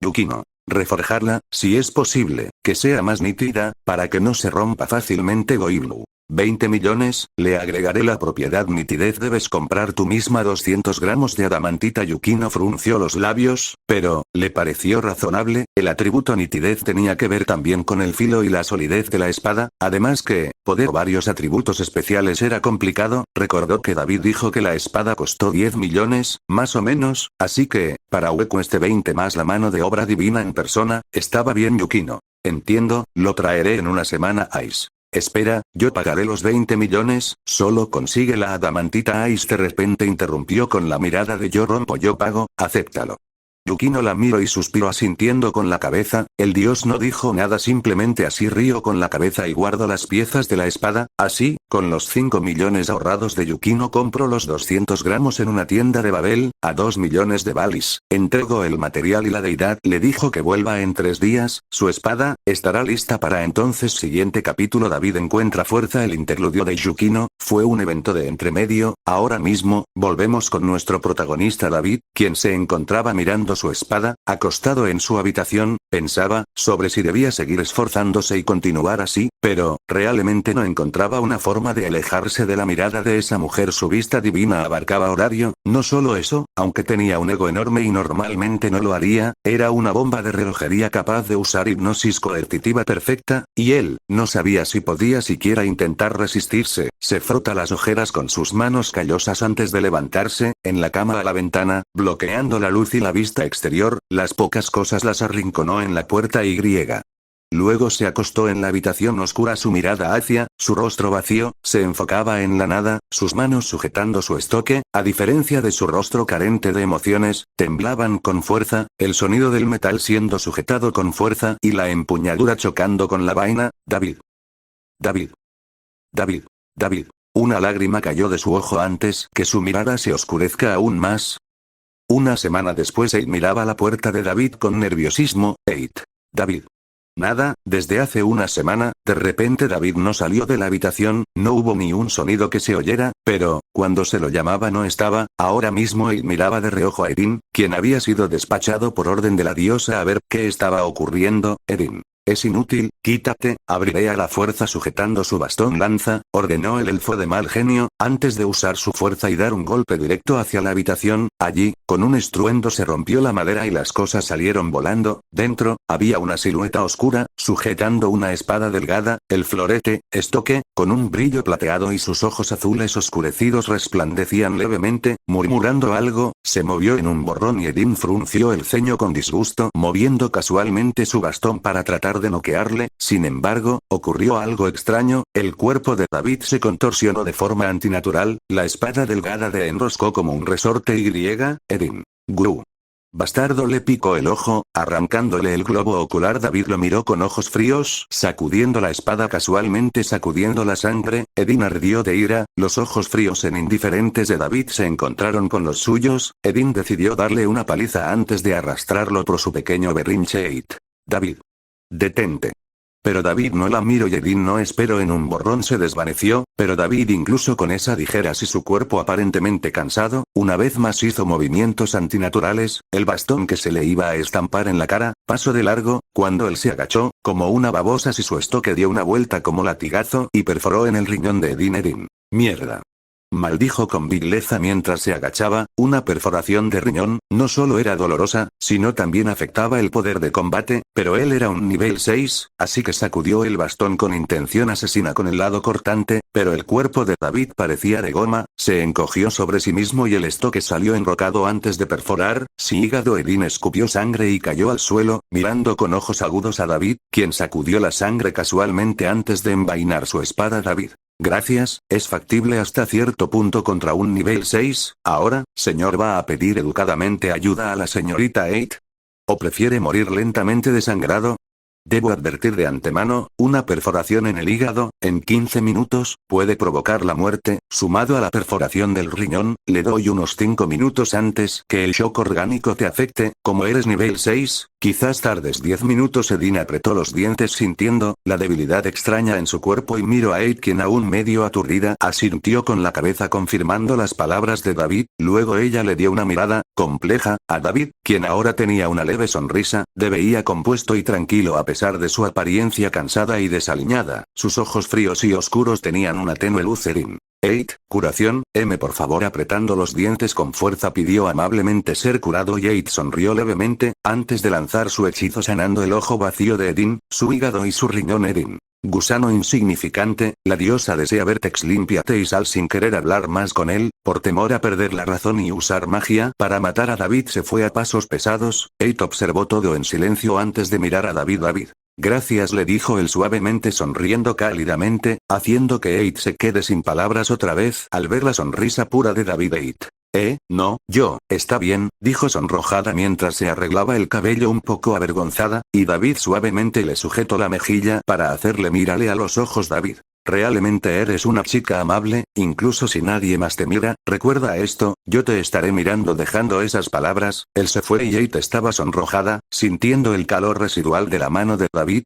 Yukino. Reforjarla, si es posible, que sea más nítida, para que no se rompa fácilmente. Goibnu. 20 millones, le agregaré la propiedad nitidez, debes comprar tú misma 200 gramos de adamantita. Yukino frunció los labios, pero, le pareció razonable, el atributo nitidez tenía que ver también con el filo y la solidez de la espada, además que, poder varios atributos especiales era complicado, recordó que David dijo que la espada costó 10 millones, más o menos, así que, para hueco este 20 más la mano de obra divina en persona, estaba bien. Yukino. Entiendo, lo traeré en una semana. Ice. Espera, yo pagaré los 20 millones, solo consigue la adamantita. Ice de repente interrumpió con la mirada de yo rompo yo pago, acéptalo. Yukino la miró y suspiró asintiendo con la cabeza, El dios no dijo nada, simplemente así río con la cabeza y guardo las piezas de la espada. Así, con los 5 millones ahorrados de Yukino compro los 200 gramos en una tienda de Babel, a 2 millones de balis. Entrego el material y la deidad le dijo que vuelva en 3 días, su espada estará lista para entonces. Siguiente capítulo. David encuentra fuerza. El interludio de Yukino fue un evento de entremedio. Ahora mismo, volvemos con nuestro protagonista David, quien se encontraba mirando su espada, acostado en su habitación. Pensaba sobre si debía seguir esforzándose y continuar así, pero realmente no encontraba una forma de alejarse de la mirada de esa mujer. Su vista divina abarcaba horario. No solo eso, aunque tenía un ego enorme y normalmente no lo haría, era una bomba de relojería capaz de usar hipnosis coercitiva perfecta, y él no sabía si podía siquiera intentar resistirse. Se frota las ojeras con sus manos callosas antes de levantarse, en la cama a la ventana, bloqueando la luz y la vista exterior. Las pocas cosas las arrinconó en la puerta y. Luego se acostó en la habitación oscura. Su mirada hacia su rostro vacío se enfocaba en la nada, sus manos sujetando su estoque, a diferencia de su rostro carente de emociones, temblaban con fuerza, el sonido del metal siendo sujetado con fuerza y la empuñadura chocando con la vaina. David. David. David. David. Una lágrima cayó de su ojo antes que su mirada se oscurezca aún más. Una semana después Eight miraba la puerta de David con nerviosismo. Eight. David. Nada, desde hace una semana. De repente David no salió de la habitación, no hubo ni un sonido que se oyera, pero, cuando se lo llamaba no estaba. Ahora mismo él miraba de reojo a Erin, quien había sido despachado por orden de la diosa a ver qué estaba ocurriendo. Erin. Es inútil, quítate, abriré a la fuerza sujetando su bastón lanza, ordenó el elfo de mal genio, antes de usar su fuerza y dar un golpe directo hacia la habitación. Allí, con un estruendo se rompió la madera y las cosas salieron volando. Dentro, había una silueta oscura, sujetando una espada delgada, el florete, estoque, con un brillo plateado y sus ojos azules oscurecidos resplandecían levemente, murmurando algo, se movió en un borrón y Erin frunció el ceño con disgusto, moviendo casualmente su bastón para tratar de noquearle. Sin embargo, ocurrió algo extraño, el cuerpo de David se contorsionó de forma antinatural, la espada delgada le enroscó como un resorte y. Erin. Gru. Bastardo, le picó el ojo, arrancándole el globo ocular. David lo miró con ojos fríos, sacudiendo la espada casualmente sacudiendo la sangre. Erin ardió de ira, los ojos fríos e indiferentes de David se encontraron con los suyos. Erin decidió darle una paliza antes de arrastrarlo por su pequeño berrinche. Eight. David. Detente. Pero David no la miró y Erin no esperó. En un borrón se desvaneció, pero David, incluso con esa dijeras y su cuerpo aparentemente cansado, una vez más hizo movimientos antinaturales, el bastón que se le iba a estampar en la cara, pasó de largo, cuando él se agachó, como una babosa si su estoque dio una vuelta como latigazo y perforó en el riñón de Erin. Erin. Mierda. Maldijo con vileza mientras se agachaba. Una perforación de riñón, no solo era dolorosa, sino también afectaba el poder de combate, pero él era un nivel 6, así que sacudió el bastón con intención asesina con el lado cortante, pero el cuerpo de David parecía de goma, se encogió sobre sí mismo y el estoque salió enrocado antes de perforar. Sí, hígado. Erin escupió sangre y cayó al suelo, mirando con ojos agudos a David, quien sacudió la sangre casualmente antes de envainar su espada. David. Gracias, es factible hasta cierto punto contra un nivel 6, ahora, señor, ¿va a pedir educadamente ayuda a la señorita Eight? ¿O prefiere morir lentamente desangrado? Debo advertir de antemano, una perforación en el hígado, en 15 minutos, puede provocar la muerte. Sumado a la perforación del riñón, le doy unos 5 minutos antes que el shock orgánico te afecte. Como eres nivel 6, quizás tardes 10 minutos. Erin apretó los dientes sintiendo la debilidad extraña en su cuerpo y miró a Eight, quien aún medio aturdida asintió con la cabeza confirmando las palabras de David. Luego ella le dio una mirada compleja a David, quien ahora tenía una leve sonrisa, de veía compuesto y tranquilo a pesar de su apariencia cansada y desaliñada. Sus ojos fríos y oscuros tenían una tenue luz. Erin. Eight, curación, por favor. Apretando los dientes con fuerza pidió amablemente ser curado y Eight sonrió levemente, antes de lanzar su hechizo sanando el ojo vacío de Erin, su hígado y su riñón. Erin. Gusano insignificante, la diosa desea Vertex. Límpiate y sal. Sin querer hablar más con él, por temor a perder la razón y usar magia para matar a David, se fue a pasos pesados. Eight observó todo en silencio antes de mirar a David. David. Gracias, le dijo él suavemente sonriendo cálidamente, haciendo que Eight se quede sin palabras otra vez al ver la sonrisa pura de David. Eight. No, yo, está bien, dijo sonrojada mientras se arreglaba el cabello un poco avergonzada, y David suavemente le sujetó la mejilla para hacerle mirarle a los ojos. David, realmente eres una chica amable, incluso si nadie más te mira, recuerda esto, yo te estaré mirando. Dejando esas palabras, él se fue y Jade estaba sonrojada, sintiendo el calor residual de la mano de David.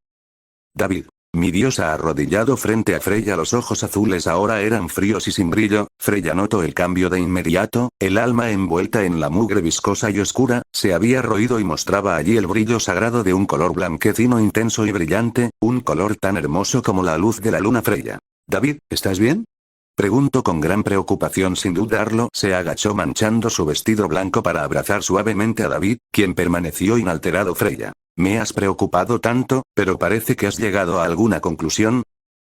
David. Mi diosa arrodillado frente a Freya, los ojos azules ahora eran fríos y sin brillo. Freya notó el cambio de inmediato, el alma envuelta en la mugre viscosa y oscura, se había roído y mostraba allí el brillo sagrado de un color blanquecino intenso y brillante, un color tan hermoso como la luz de la luna. Freya. David, ¿estás bien? Preguntó con gran preocupación. Sin dudarlo, se agachó manchando su vestido blanco para abrazar suavemente a David, quien permaneció inalterado. Freya. Me has preocupado tanto, pero parece que has llegado a alguna conclusión.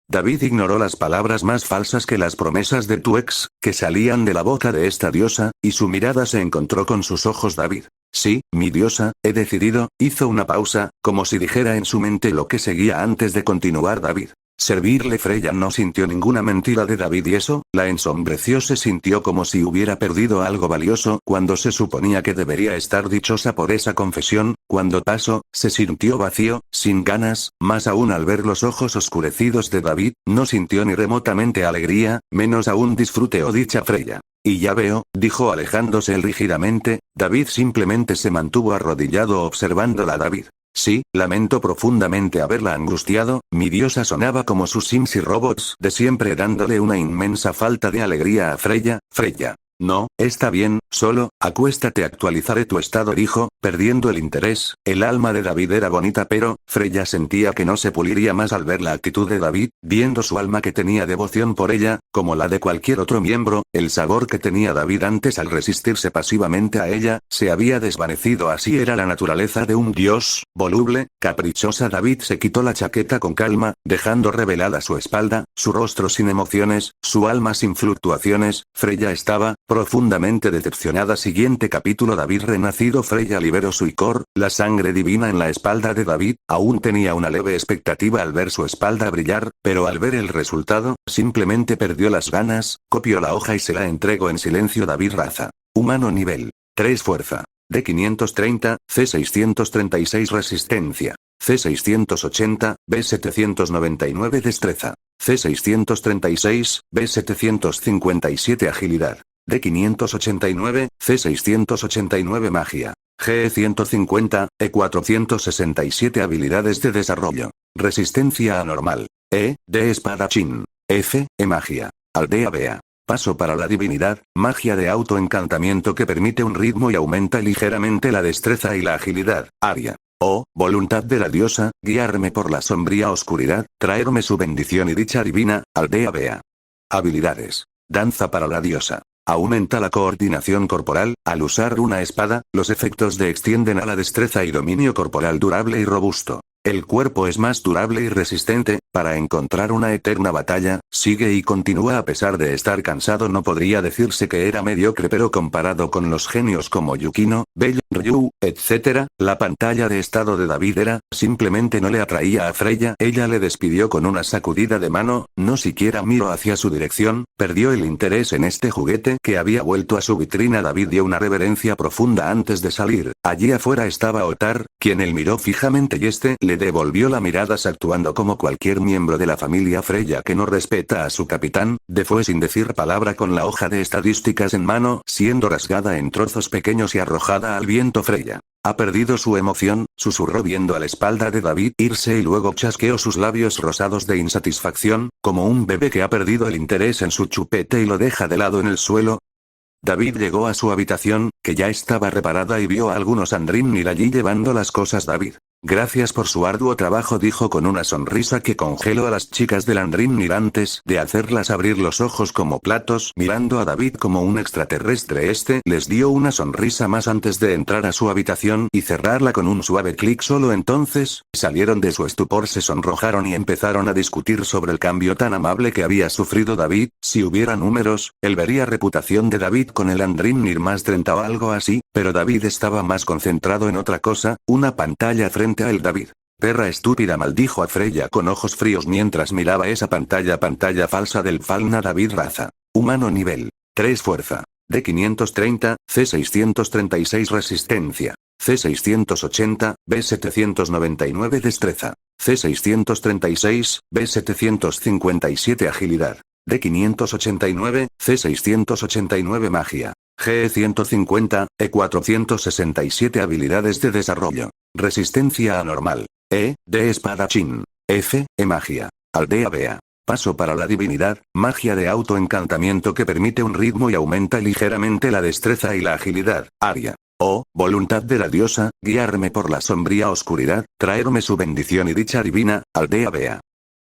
David ignoró las palabras más falsas que las promesas de tu ex, que salían de la boca de esta diosa, y su mirada se encontró con sus ojos. David. Sí, mi diosa, he decidido, hizo una pausa, como si dijera en su mente lo que seguía antes de continuar. David. Servirle. Freya no sintió ninguna mentira de David y eso, la ensombreció. Se sintió como si hubiera perdido algo valioso cuando se suponía que debería estar dichosa por esa confesión. Cuando pasó, se sintió vacío, sin ganas, más aún al ver los ojos oscurecidos de David, no sintió ni remotamente alegría, menos aún disfrute o dicha. Freya. Y ya veo, dijo alejándose él rígidamente. David simplemente se mantuvo arrodillado observándola. David. Sí, lamento profundamente haberla angustiado, mi diosa sonaba como sus Sims y robots de siempre, dándole una inmensa falta de alegría a Freya. Freya. No, está bien, solo, acuéstate, actualizaré tu estado, dijo, perdiendo el interés. El alma de David era bonita, pero, Freya sentía que no se puliría más al ver la actitud de David, viendo su alma que tenía devoción por ella, como la de cualquier otro miembro, el sabor que tenía David antes al resistirse pasivamente a ella, se había desvanecido. Así era la naturaleza de un dios, voluble, caprichosa. David se quitó la chaqueta con calma, dejando revelada su espalda, su rostro sin emociones, su alma sin fluctuaciones. Freya estaba profundamente decepcionada. Siguiente capítulo. David renacido. Freya liberó su icor, la sangre divina en la espalda de David, aún tenía una leve expectativa al ver su espalda brillar, pero al ver el resultado, simplemente perdió las ganas, copió la hoja y se la entregó en silencio. David, raza humano, nivel 3, fuerza D530, C636, resistencia C680, B799, destreza C636, B757, agilidad D589, C689, magia GE150, E467, habilidades de desarrollo. Resistencia anormal. D espadachín. F, magia. Aldea Bea. Paso para la divinidad, magia de autoencantamiento que permite un ritmo y aumenta ligeramente la destreza y la agilidad. Aria. Voluntad de la diosa, guiarme por la sombría oscuridad, traerme su bendición y dicha divina. Aldea Bea. Habilidades. Danza para la diosa. Aumenta la coordinación corporal, al usar una espada, los efectos de extienden a la destreza y dominio corporal durable y robusto. El cuerpo es más durable y resistente, para encontrar una eterna batalla, sigue y continúa a pesar de estar cansado. No podría decirse que era mediocre, pero comparado con los genios como Yukino, Bell, Ryu, etc., la pantalla de estado de David era, simplemente no le atraía a Freya. Ella le despidió con una sacudida de mano, no siquiera miró hacia su dirección, perdió el interés en este juguete que había vuelto a su vitrina. David dio una reverencia profunda antes de salir. Allí afuera estaba Otar, quien él miró fijamente y este le devolvió la mirada, actuando como cualquier miembro de la familia Freya que no respeta a su capitán. Fue sin decir palabra con la hoja de estadísticas en mano, siendo rasgada en trozos pequeños y arrojada al viento. Freya ha perdido su emoción, susurró viendo a la espalda de David irse y luego chasqueó sus labios rosados de insatisfacción, como un bebé que ha perdido el interés en su chupete y lo deja de lado en el suelo. David llegó a su habitación, que ya estaba reparada, y vio a algunos Andrimnir allí llevando las cosas. David. Gracias por su arduo trabajo, dijo con una sonrisa que congeló a las chicas del Andrimnir antes de hacerlas abrir los ojos como platos, mirando a David como un extraterrestre. Este les dio una sonrisa más antes de entrar a su habitación y cerrarla con un suave clic. Solo entonces, salieron de su estupor, se sonrojaron y empezaron a discutir sobre el cambio tan amable que había sufrido David. Si hubiera números, él vería reputación de David con el Andrimnir más 30 o algo así, pero David estaba más concentrado en otra cosa, una pantalla frente a él. David. Perra estúpida, maldijo a Freya con ojos fríos mientras miraba esa pantalla falsa del Falna. David, raza humano, nivel 3, fuerza D530, C636 resistencia. C680, B799 destreza. C636, B757 agilidad. D589, C689 magia. GE150, E467 habilidades de desarrollo. Resistencia anormal. D espadachín. F, magia. Aldea Bea. Paso para la divinidad, magia de autoencantamiento que permite un ritmo y aumenta ligeramente la destreza y la agilidad. Aria. Voluntad de la diosa, guiarme por la sombría oscuridad, traerme su bendición y dicha divina, Aldea Bea.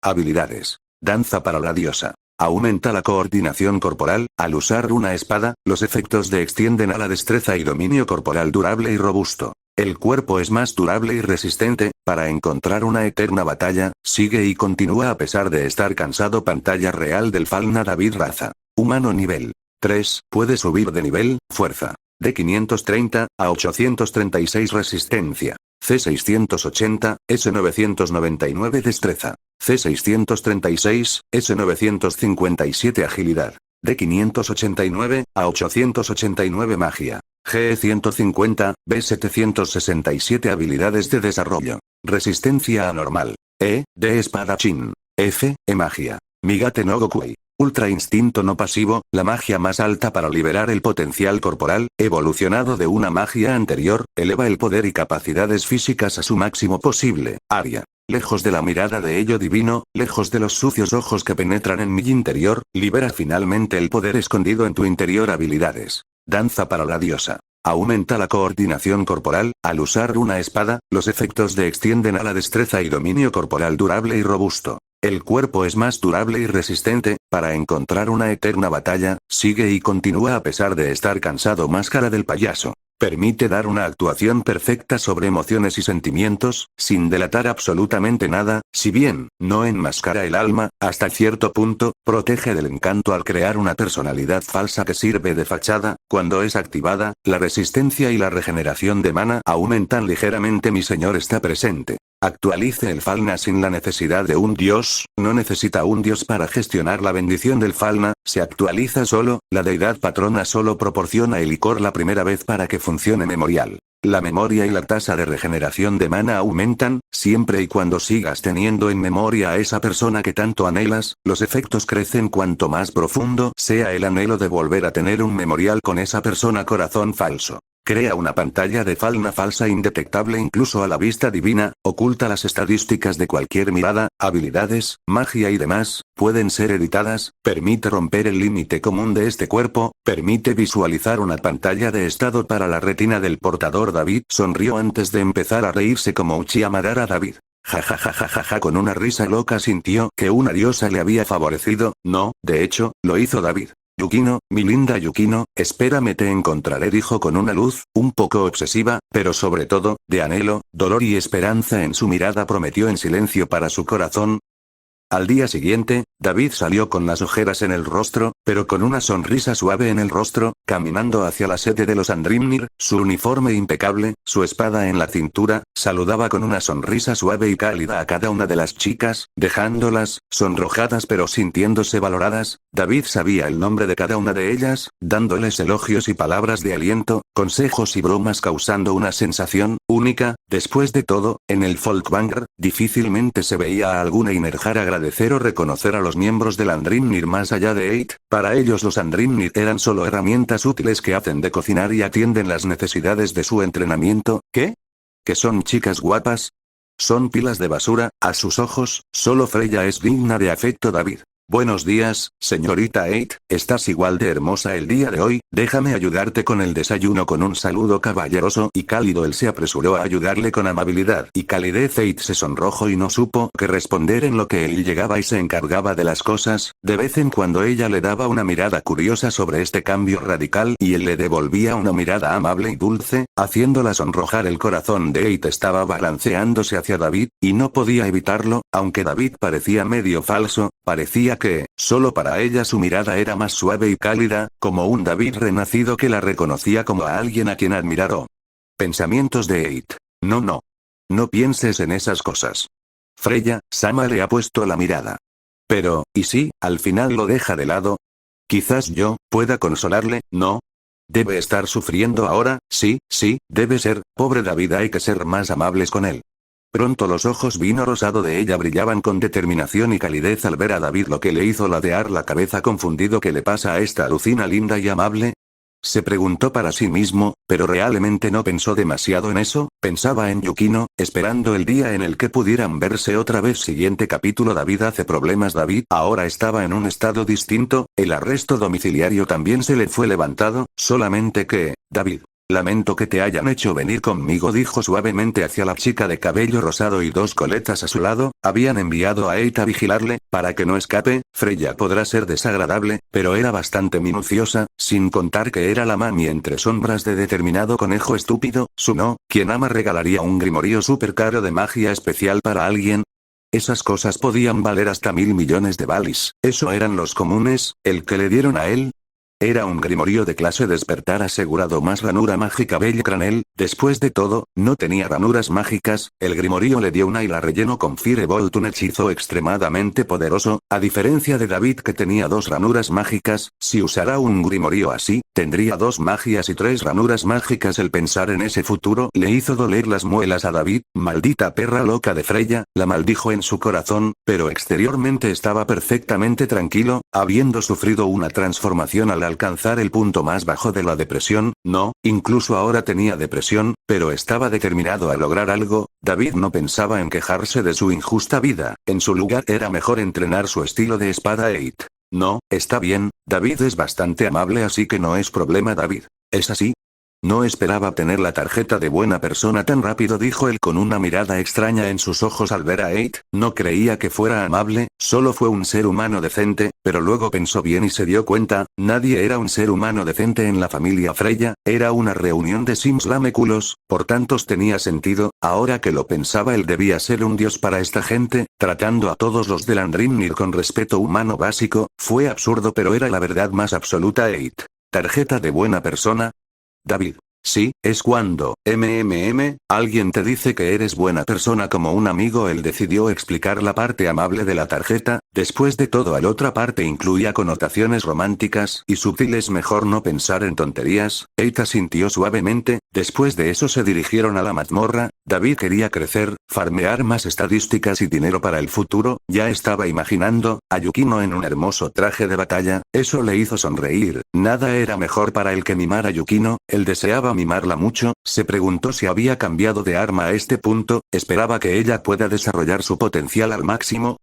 Habilidades. Danza para la diosa. Aumenta la coordinación corporal, al usar una espada, los efectos de extienden a la destreza y dominio corporal durable y robusto. El cuerpo es más durable y resistente, para encontrar una eterna batalla, sigue y continúa a pesar de estar cansado. Pantalla real del Falna David Raza. Humano nivel 3, puede subir de nivel, fuerza. De 530 a 836 resistencia. C680, S999 destreza. C636, S957 agilidad. De 589 a 889 magia. GE150, B767 habilidades de desarrollo. Resistencia anormal. D espadachín. F, magia. Migate no Gokui. Ultra instinto no pasivo, la magia más alta para liberar el potencial corporal, evolucionado de una magia anterior, eleva el poder y capacidades físicas a su máximo posible. Aria. Lejos de la mirada de ello divino, lejos de los sucios ojos que penetran en mi interior, libera finalmente el poder escondido en tu interior. Habilidades. Danza para la diosa. Aumenta la coordinación corporal, al usar una espada, los efectos de extienden a la destreza y dominio corporal durable y robusto. El cuerpo es más durable y resistente, para encontrar una eterna batalla, sigue y continúa a pesar de estar cansado. Máscara del payaso. Permite dar una actuación perfecta sobre emociones y sentimientos, sin delatar absolutamente nada, si bien, no enmascara el alma, hasta cierto punto, protege del encanto al crear una personalidad falsa que sirve de fachada. Cuando es activada, la resistencia y la regeneración de mana aumentan ligeramente. Mi señor está presente. Actualice el Falna sin la necesidad de un dios, no necesita un dios para gestionar la bendición del Falna, se actualiza solo, la deidad patrona solo proporciona el licor la primera vez para que funcione. Memorial. La memoria y la tasa de regeneración de mana aumentan, siempre y cuando sigas teniendo en memoria a esa persona que tanto anhelas, los efectos crecen cuanto más profundo sea el anhelo de volver a tener un memorial con esa persona. Corazón falso. Crea una pantalla de Falna falsa indetectable incluso a la vista divina, oculta las estadísticas de cualquier mirada, habilidades, magia y demás, pueden ser editadas, permite romper el límite común de este cuerpo, permite visualizar una pantalla de estado para la retina del portador. David sonrió antes de empezar a reírse como Uchiha Madara. David. Ja, con una risa loca sintió que una diosa le había favorecido, no, de hecho, lo hizo David. Yukino, mi linda Yukino, espérame, te encontraré, dijo con una luz, un poco obsesiva, pero sobre todo, de anhelo, dolor y esperanza en su mirada. Prometió en silencio para su corazón. Al día siguiente, David salió con las ojeras en el rostro, pero con una sonrisa suave en el rostro, caminando hacia la sede de los Andrimnir, su uniforme impecable, su espada en la cintura, saludaba con una sonrisa suave y cálida a cada una de las chicas, dejándolas, sonrojadas pero sintiéndose valoradas. David sabía el nombre de cada una de ellas, dándoles elogios y palabras de aliento, consejos y bromas, causando una sensación única. Después de todo, en el Folkvanger, difícilmente se veía a alguna Inerjar agradecer o reconocer a los miembros del Andrimnir más allá de Eight. Para ellos los Andrimnir eran solo herramientas útiles que hacen de cocinar y atienden las necesidades de su entrenamiento. ¿Qué? ¿Que son chicas guapas? Son pilas de basura, a sus ojos, solo Freya es digna de afecto. David. Buenos días, señorita Eight, estás igual de hermosa el día de hoy, déjame ayudarte con el desayuno. Con un saludo caballeroso y cálido él se apresuró a ayudarle con amabilidad y calidez. Eight se sonrojó y no supo qué responder, en lo que él llegaba y se encargaba de las cosas. De vez en cuando ella le daba una mirada curiosa sobre este cambio radical y él le devolvía una mirada amable y dulce, haciéndola sonrojar. El corazón de Eight estaba balanceándose hacia David, y no podía evitarlo, aunque David parecía medio falso, parecía que, solo para ella su mirada era más suave y cálida, como un David renacido que la reconocía como a alguien a quien admiró. Pensamientos de Eight. No. No pienses en esas cosas. Freya, Sama le ha puesto la mirada. Pero, ¿y si, al final lo deja de lado? Quizás yo, pueda consolarle, ¿no? Debe estar sufriendo ahora, sí, debe ser, pobre David, hay que ser más amables con él. Pronto los ojos vino rosado de ella brillaban con determinación y calidez al ver a David, lo que le hizo ladear la cabeza confundido. ¿Qué le pasa a esta Lucina linda y amable? Se preguntó para sí mismo, pero realmente no pensó demasiado en eso, pensaba en Yukino, esperando el día en el que pudieran verse otra vez. Siguiente capítulo. David hace problemas. David ahora estaba en un estado distinto, el arresto domiciliario también se le fue levantado, solamente que, David, lamento que te hayan hecho venir conmigo, dijo suavemente hacia la chica de cabello rosado y dos coletas a su lado. Habían enviado a Eight a vigilarle, para que no escape. Freya podrá ser desagradable, pero era bastante minuciosa, sin contar que era la mami entre sombras de determinado conejo estúpido. ¿Quién ama regalaría un grimorio súper caro de magia especial para alguien? Esas cosas podían valer hasta 1.000 millones de balis. Eso eran los comunes, el que le dieron a él. Era un grimorio de clase despertar asegurado más ranura mágica Belle Cranel. Después de todo, no tenía ranuras mágicas, el grimorio le dio una y la rellenó con Firebolt, un hechizo extremadamente poderoso, a diferencia de David que tenía 2 ranuras mágicas. Si usara un grimorio así, tendría 2 magias y 3 ranuras mágicas. El pensar en ese futuro le hizo doler las muelas a David. Maldita perra loca de Freya, la maldijo en su corazón, pero exteriormente estaba perfectamente tranquilo, habiendo sufrido una transformación al alcanzar el punto más bajo de la depresión. No, incluso ahora tenía depresión, pero estaba determinado a lograr algo. David no pensaba en quejarse de su injusta vida, en su lugar era mejor entrenar su estilo de espada Eight. No, está bien, David es bastante amable, así que no es problema. David, ¿es así? No esperaba tener la tarjeta de buena persona tan rápido, dijo él con una mirada extraña en sus ojos al ver a Eight. No creía que fuera amable, solo fue un ser humano decente, pero luego pensó bien y se dio cuenta, nadie era un ser humano decente en la familia Freya, era una reunión de Sims lameculos, por tantos tenía sentido. Ahora que lo pensaba, él debía ser un dios para esta gente, tratando a todos los de Andrimnir con respeto humano básico. Fue absurdo, pero era la verdad más absoluta. Eight. ¿Tarjeta de buena persona? David. Sí, es cuando, alguien te dice que eres buena persona como un amigo. Él decidió explicar la parte amable de la tarjeta. Después de todo, la otra parte incluía connotaciones románticas y sutiles. Mejor no pensar en tonterías. Eita sintió suavemente. Después de eso se dirigieron a la mazmorra. David quería crecer, farmear más estadísticas y dinero para el futuro. Ya estaba imaginando a Yukino en un hermoso traje de batalla. Eso le hizo sonreír. Nada era mejor para él que mimar a Yukino. Él deseaba mimarla mucho. Se preguntó si había cambiado de arma a este punto. Esperaba que ella pueda desarrollar su potencial al máximo.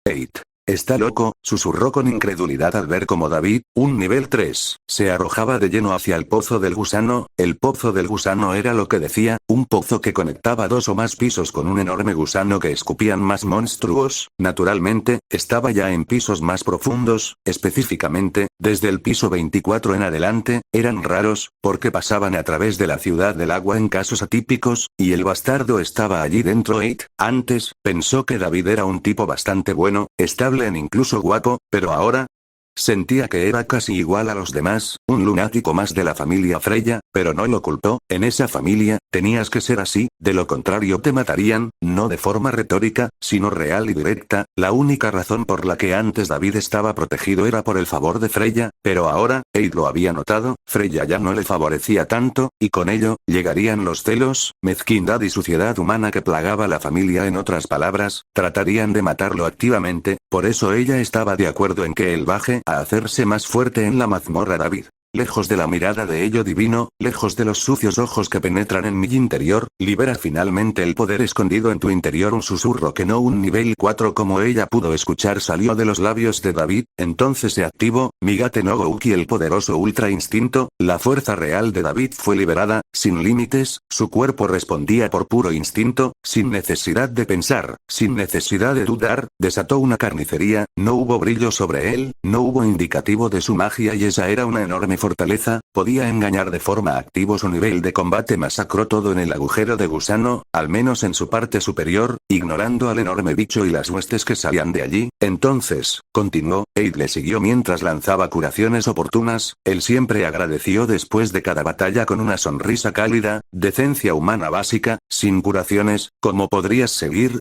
Eight. ¿Está loco?, susurró con incredulidad al ver cómo David, un nivel 3, se arrojaba de lleno hacia el pozo del gusano. El pozo del gusano era lo que decía, un pozo que conectaba 2 o más pisos con un enorme gusano que escupían más monstruos. Naturalmente, estaba ya en pisos más profundos, específicamente, desde el piso 24 en adelante. Eran raros, porque pasaban a través de la ciudad del agua en casos atípicos, y el bastardo estaba allí dentro. Eight. Antes, pensó que David era un tipo bastante bueno, estable e incluso guapo, pero ahora sentía que era casi igual a los demás, un lunático más de la familia Freya, pero no lo culpó. En esa familia, tenías que ser así, de lo contrario te matarían, no de forma retórica, sino real y directa. La única razón por la que antes David estaba protegido era por el favor de Freya, pero ahora, Eid lo había notado, Freya ya no le favorecía tanto, y con ello, llegarían los celos, mezquindad y suciedad humana que plagaba la familia. En otras palabras, tratarían de matarlo activamente. Por eso ella estaba de acuerdo en que él baje a hacerse más fuerte en la mazmorra. David, lejos de la mirada de ello divino, lejos de los sucios ojos que penetran en mi interior, libera finalmente el poder escondido en tu interior. Un susurro que no un nivel 4 como ella pudo escuchar salió de los labios de David. Entonces se activó Migate no Gouki, el poderoso ultra instinto. La fuerza real de David fue liberada, sin límites. Su cuerpo respondía por puro instinto, sin necesidad de pensar, sin necesidad de dudar. Desató una carnicería. No hubo brillo sobre él, no hubo indicativo de su magia, y esa era una enorme fortaleza. Podía engañar de forma activa. Su nivel de combate masacró todo en el agujero de gusano, al menos en su parte superior, ignorando al enorme bicho y las huestes que salían de allí. Entonces, continuó, Eid le siguió mientras lanzaba curaciones oportunas. Él siempre agradeció después de cada batalla con una sonrisa cálida, decencia humana básica. Sin curaciones, ¿cómo podrías seguir?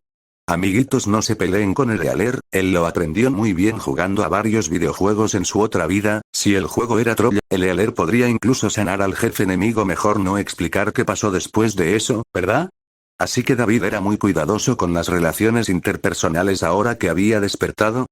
Amiguitos, no se peleen con el Lealer, él lo aprendió muy bien jugando a varios videojuegos en su otra vida. Si el juego era troll, el Lealer podría incluso sanar al jefe enemigo. Mejor no explicar qué pasó después de eso, ¿verdad? Así que David era muy cuidadoso con las relaciones interpersonales ahora que había despertado.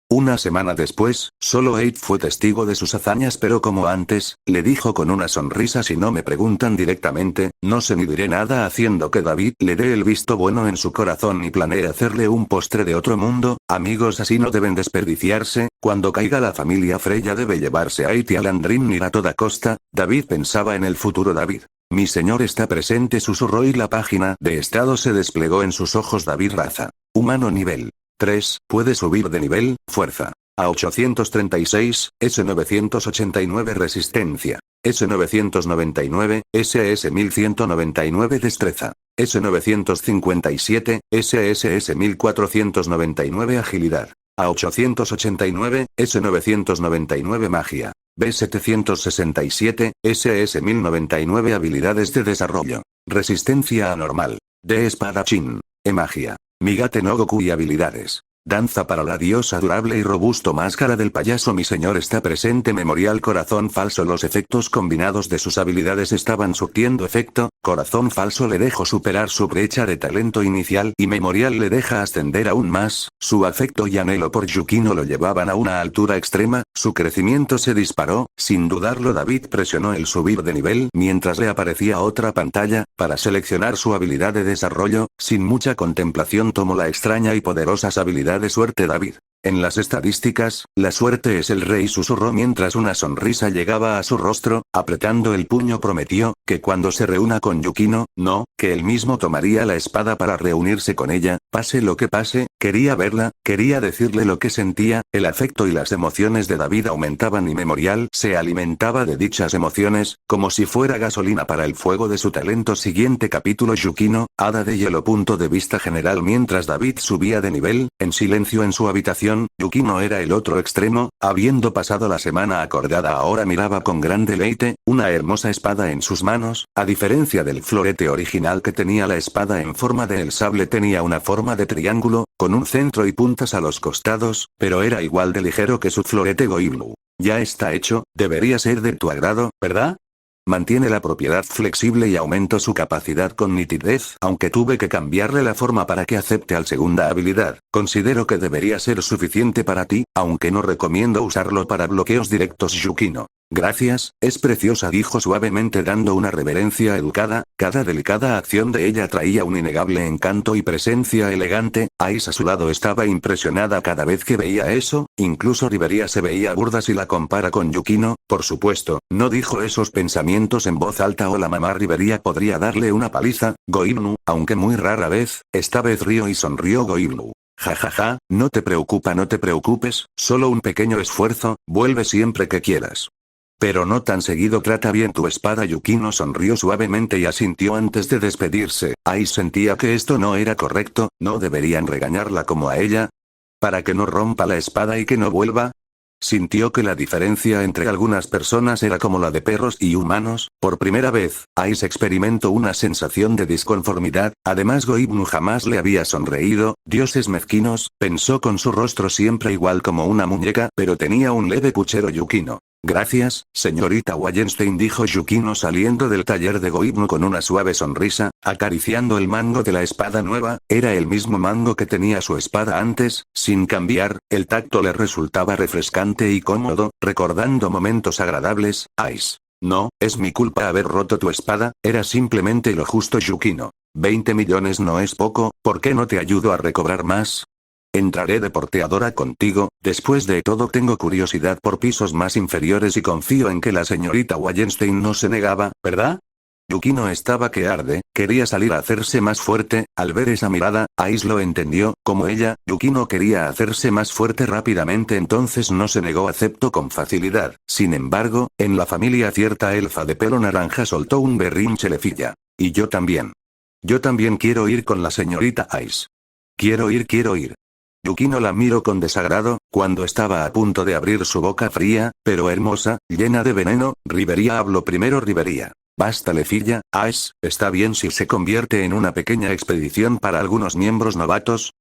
Una semana después, solo Abe fue testigo de sus hazañas, pero como antes, le dijo con una sonrisa: si no me preguntan directamente, no sé ni diré nada, haciendo que David le dé el visto bueno en su corazón y planee hacerle un postre de otro mundo. Amigos así no deben desperdiciarse. Cuando caiga la familia Freya debe llevarse a Abe y a Landrimnir a toda costa. David pensaba en el futuro. David. Mi señor está presente, susurró, y la página de estado se desplegó en sus ojos. David, raza humano, nivel 3, puede subir de nivel, fuerza. A 836, S989, resistencia. S999, SS 1199, destreza. S957, SS 1499, agilidad. A 889, S999, magia. B767, SS 1099, habilidades de desarrollo. Resistencia anormal. D espadachín. E-magia. Migate no Goku y habilidades. Danza para la diosa durable y robusto. Máscara del payaso. Mi señor está presente. Memorial corazón falso. Los efectos combinados de sus habilidades estaban surtiendo efecto. Corazón falso le dejó superar su brecha de talento inicial y Memorial le deja ascender aún más. Su afecto y anhelo por Yukino lo llevaban a una altura extrema. Su crecimiento se disparó. Sin dudarlo, David presionó el subir de nivel mientras le aparecía otra pantalla para seleccionar su habilidad de desarrollo. Sin mucha contemplación tomó la extraña y poderosa habilidad de suerte. David. En las estadísticas, la suerte es el rey, susurró mientras una sonrisa llegaba a su rostro. Apretando el puño prometió que cuando se reúna con Yukino, no, que él mismo tomaría la espada para reunirse con ella, pase lo que pase. Quería verla, quería decirle lo que sentía. El afecto y las emociones de David aumentaban y Memorial se alimentaba de dichas emociones, como si fuera gasolina para el fuego de su talento. Siguiente capítulo. Yukino, hada de hielo. Punto de vista general. Mientras David subía de nivel, en silencio en su habitación, Yukino era el otro extremo. Habiendo pasado la semana acordada, ahora miraba con gran deleite una hermosa espada en sus manos. A diferencia del florete original que tenía la espada en forma de el sable tenía una forma de triángulo, con un centro y puntas a los costados, pero era igual de ligero que su florete Goibnu. Ya está hecho, debería ser de tu agrado, ¿verdad? Mantiene la propiedad flexible y aumento su capacidad con nitidez, aunque tuve que cambiarle la forma para que acepte al segunda habilidad. Considero que debería ser suficiente para ti, aunque no recomiendo usarlo para bloqueos directos. Yukino. Gracias, es preciosa, dijo suavemente dando una reverencia educada. Cada delicada acción de ella traía un innegable encanto y presencia elegante. Ais a su lado estaba impresionada cada vez que veía eso. Incluso Riveria se veía burda si la compara con Yukino. Por supuesto, no dijo esos pensamientos en voz alta o la mamá Riveria podría darle una paliza. Goibnu, aunque muy rara vez, esta vez rió y sonrió Goibnu. Jajaja, no te preocupes, solo un pequeño esfuerzo, vuelve siempre que quieras. Pero no tan seguido, trata bien tu espada. Yukino sonrió suavemente y asintió antes de despedirse. Ai sentía que esto no era correcto, no deberían regañarla como a ella. ¿Para que no rompa la espada y que no vuelva? Sintió que la diferencia entre algunas personas era como la de perros y humanos. Por primera vez, Ais experimentó una sensación de disconformidad. Además, Goibnu jamás le había sonreído. Dioses mezquinos, pensó con su rostro siempre igual como una muñeca, pero tenía un leve puchero. Yukino. Gracias, señorita Wallenstein, dijo Yukino saliendo del taller de Goibnu con una suave sonrisa, acariciando el mango de la espada nueva. Era el mismo mango que tenía su espada antes, sin cambiar. El tacto le resultaba refrescante y cómodo, recordando momentos agradables. Ais. No, es mi culpa haber roto tu espada, era simplemente lo justo. Yukino. 20 millones no es poco, ¿por qué no te ayudo a recobrar más? Entraré de porteadora contigo. Después de todo, tengo curiosidad por pisos más inferiores y confío en que la señorita Wallenstein no se negaba, ¿verdad? Yukino estaba que arde, quería salir a hacerse más fuerte. Al ver esa mirada, Ais lo entendió. Como ella, Yukino quería hacerse más fuerte rápidamente, entonces no se negó, aceptó con facilidad. Sin embargo, en la familia cierta elfa de pelo naranja soltó un berrinche lefilla. Y yo también. Yo también quiero ir con la señorita Ais. Quiero ir. Yukino la miró con desagrado, cuando estaba a punto de abrir su boca fría, pero hermosa, llena de veneno. Riveria habló primero. Riveria. Basta, lefilla. Ais, está bien si se convierte en una pequeña expedición para algunos miembros novatos.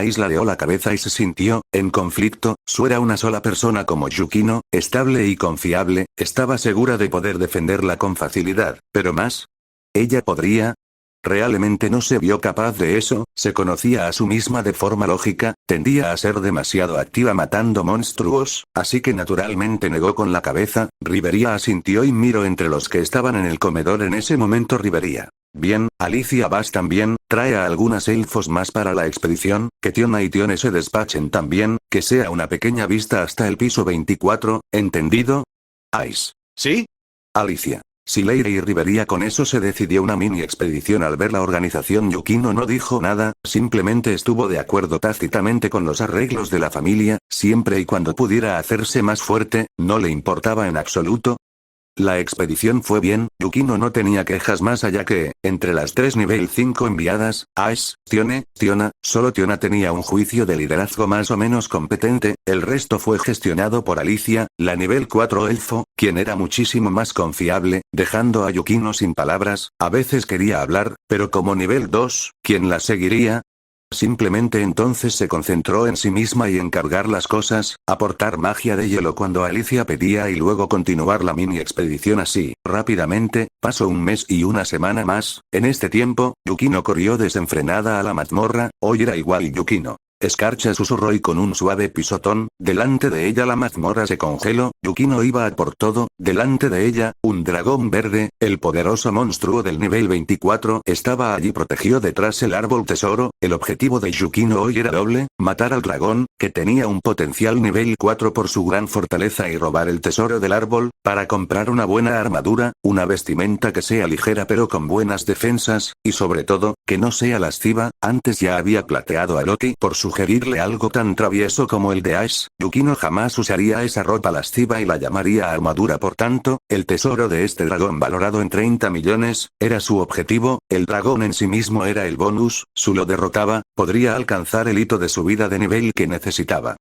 Ice ladeó la cabeza y se sintió, en conflicto. Su era una sola persona como Yukino, estable y confiable, estaba segura de poder defenderla con facilidad, pero más. ¿Ella podría? Realmente no se vio capaz de eso, se conocía a sí misma de forma lógica, tendía a ser demasiado activa matando monstruos, así que naturalmente negó con la cabeza. Rivería asintió y miró entre los que estaban en el comedor en ese momento. Rivería. Bien, Alicia, vas también, trae a algunas elfos más para la expedición, que Tiona y Tione se despachen también, que sea una pequeña vista hasta el piso 24, ¿entendido? Ice. ¿Sí? Alicia. Si Leire y Rivería con eso se decidió una mini expedición. Al ver la organización, Yukino no dijo nada, simplemente estuvo de acuerdo tácitamente con los arreglos de la familia, siempre y cuando pudiera hacerse más fuerte, no le importaba en absoluto. La expedición fue bien, Yukino no tenía quejas más allá que, entre las 3 nivel 5 enviadas, Ice, Tiona, solo Tiona tenía un juicio de liderazgo más o menos competente, el resto fue gestionado por Alicia, la nivel 4 elfo, quien era muchísimo más confiable, dejando a Yukino sin palabras. A veces quería hablar, pero como nivel 2, ¿quién la seguiría? Simplemente entonces se concentró en sí misma y en cargar las cosas, aportar magia de hielo cuando Alicia pedía y luego continuar la mini expedición así. Rápidamente, pasó un mes y una semana más. En este tiempo, Yukino corrió desenfrenada a la mazmorra. Hoy era igual Yukino. Escarcha susurró y con un suave pisotón, delante de ella la mazmorra se congeló. Yukino iba a por todo, delante de ella, un dragón verde, el poderoso monstruo del nivel 24, estaba allí protegido detrás el árbol tesoro. El objetivo de Yukino hoy era doble, matar al dragón, que tenía un potencial nivel 4 por su gran fortaleza, y robar el tesoro del árbol, para comprar una buena armadura, una vestimenta que sea ligera pero con buenas defensas, y sobre todo, que no sea lasciva. Antes ya había plateado a Loki por sugerirle algo tan travieso como el de Ash. Yukino jamás usaría esa ropa lasciva y la llamaría armadura. Por tanto, el tesoro de este dragón valorado en 30 millones, era su objetivo. El dragón en sí mismo era el bonus, si lo derrotaba, podría alcanzar el hito de subida de nivel que necesitaba.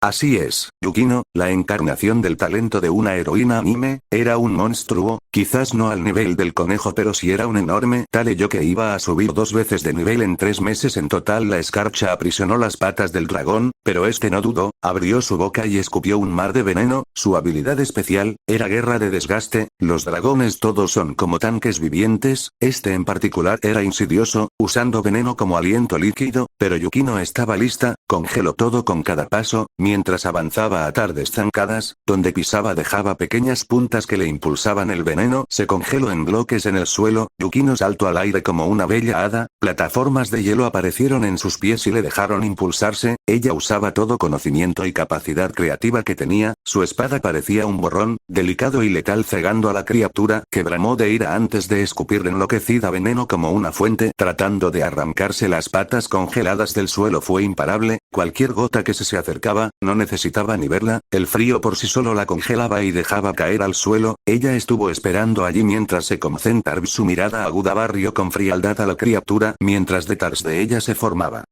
Así es, Yukino, la encarnación del talento de una heroína anime, era un monstruo, quizás no al nivel del conejo, pero sí era un enorme tal yo que iba a subir 2 veces de nivel en 3 meses en total. La escarcha aprisionó las patas del dragón, pero este no dudó, abrió su boca y escupió un mar de veneno. Su habilidad especial, era guerra de desgaste. Los dragones todos son como tanques vivientes, este en particular era insidioso, usando veneno como aliento líquido, pero Yukino estaba lista, congeló todo con cada paso. Mientras avanzaba a tardes zancadas, donde pisaba dejaba pequeñas puntas que le impulsaban el veneno. Se congeló en bloques en el suelo. Yukino saltó al aire como una bella hada, plataformas de hielo aparecieron en sus pies y le dejaron impulsarse. Ella usaba todo conocimiento y capacidad creativa que tenía. Su espada parecía un borrón, delicado y letal, cegando a la criatura, que bramó de ira antes de escupir enloquecida veneno como una fuente, tratando de arrancarse las patas congeladas del suelo. Fue imparable, cualquier gota que se acercaba, no necesitaba ni verla, el frío por sí solo la congelaba y dejaba caer al suelo. Ella estuvo esperando allí mientras se concentraba. Su mirada aguda barrió con frialdad a la criatura, mientras detrás de ella se formaba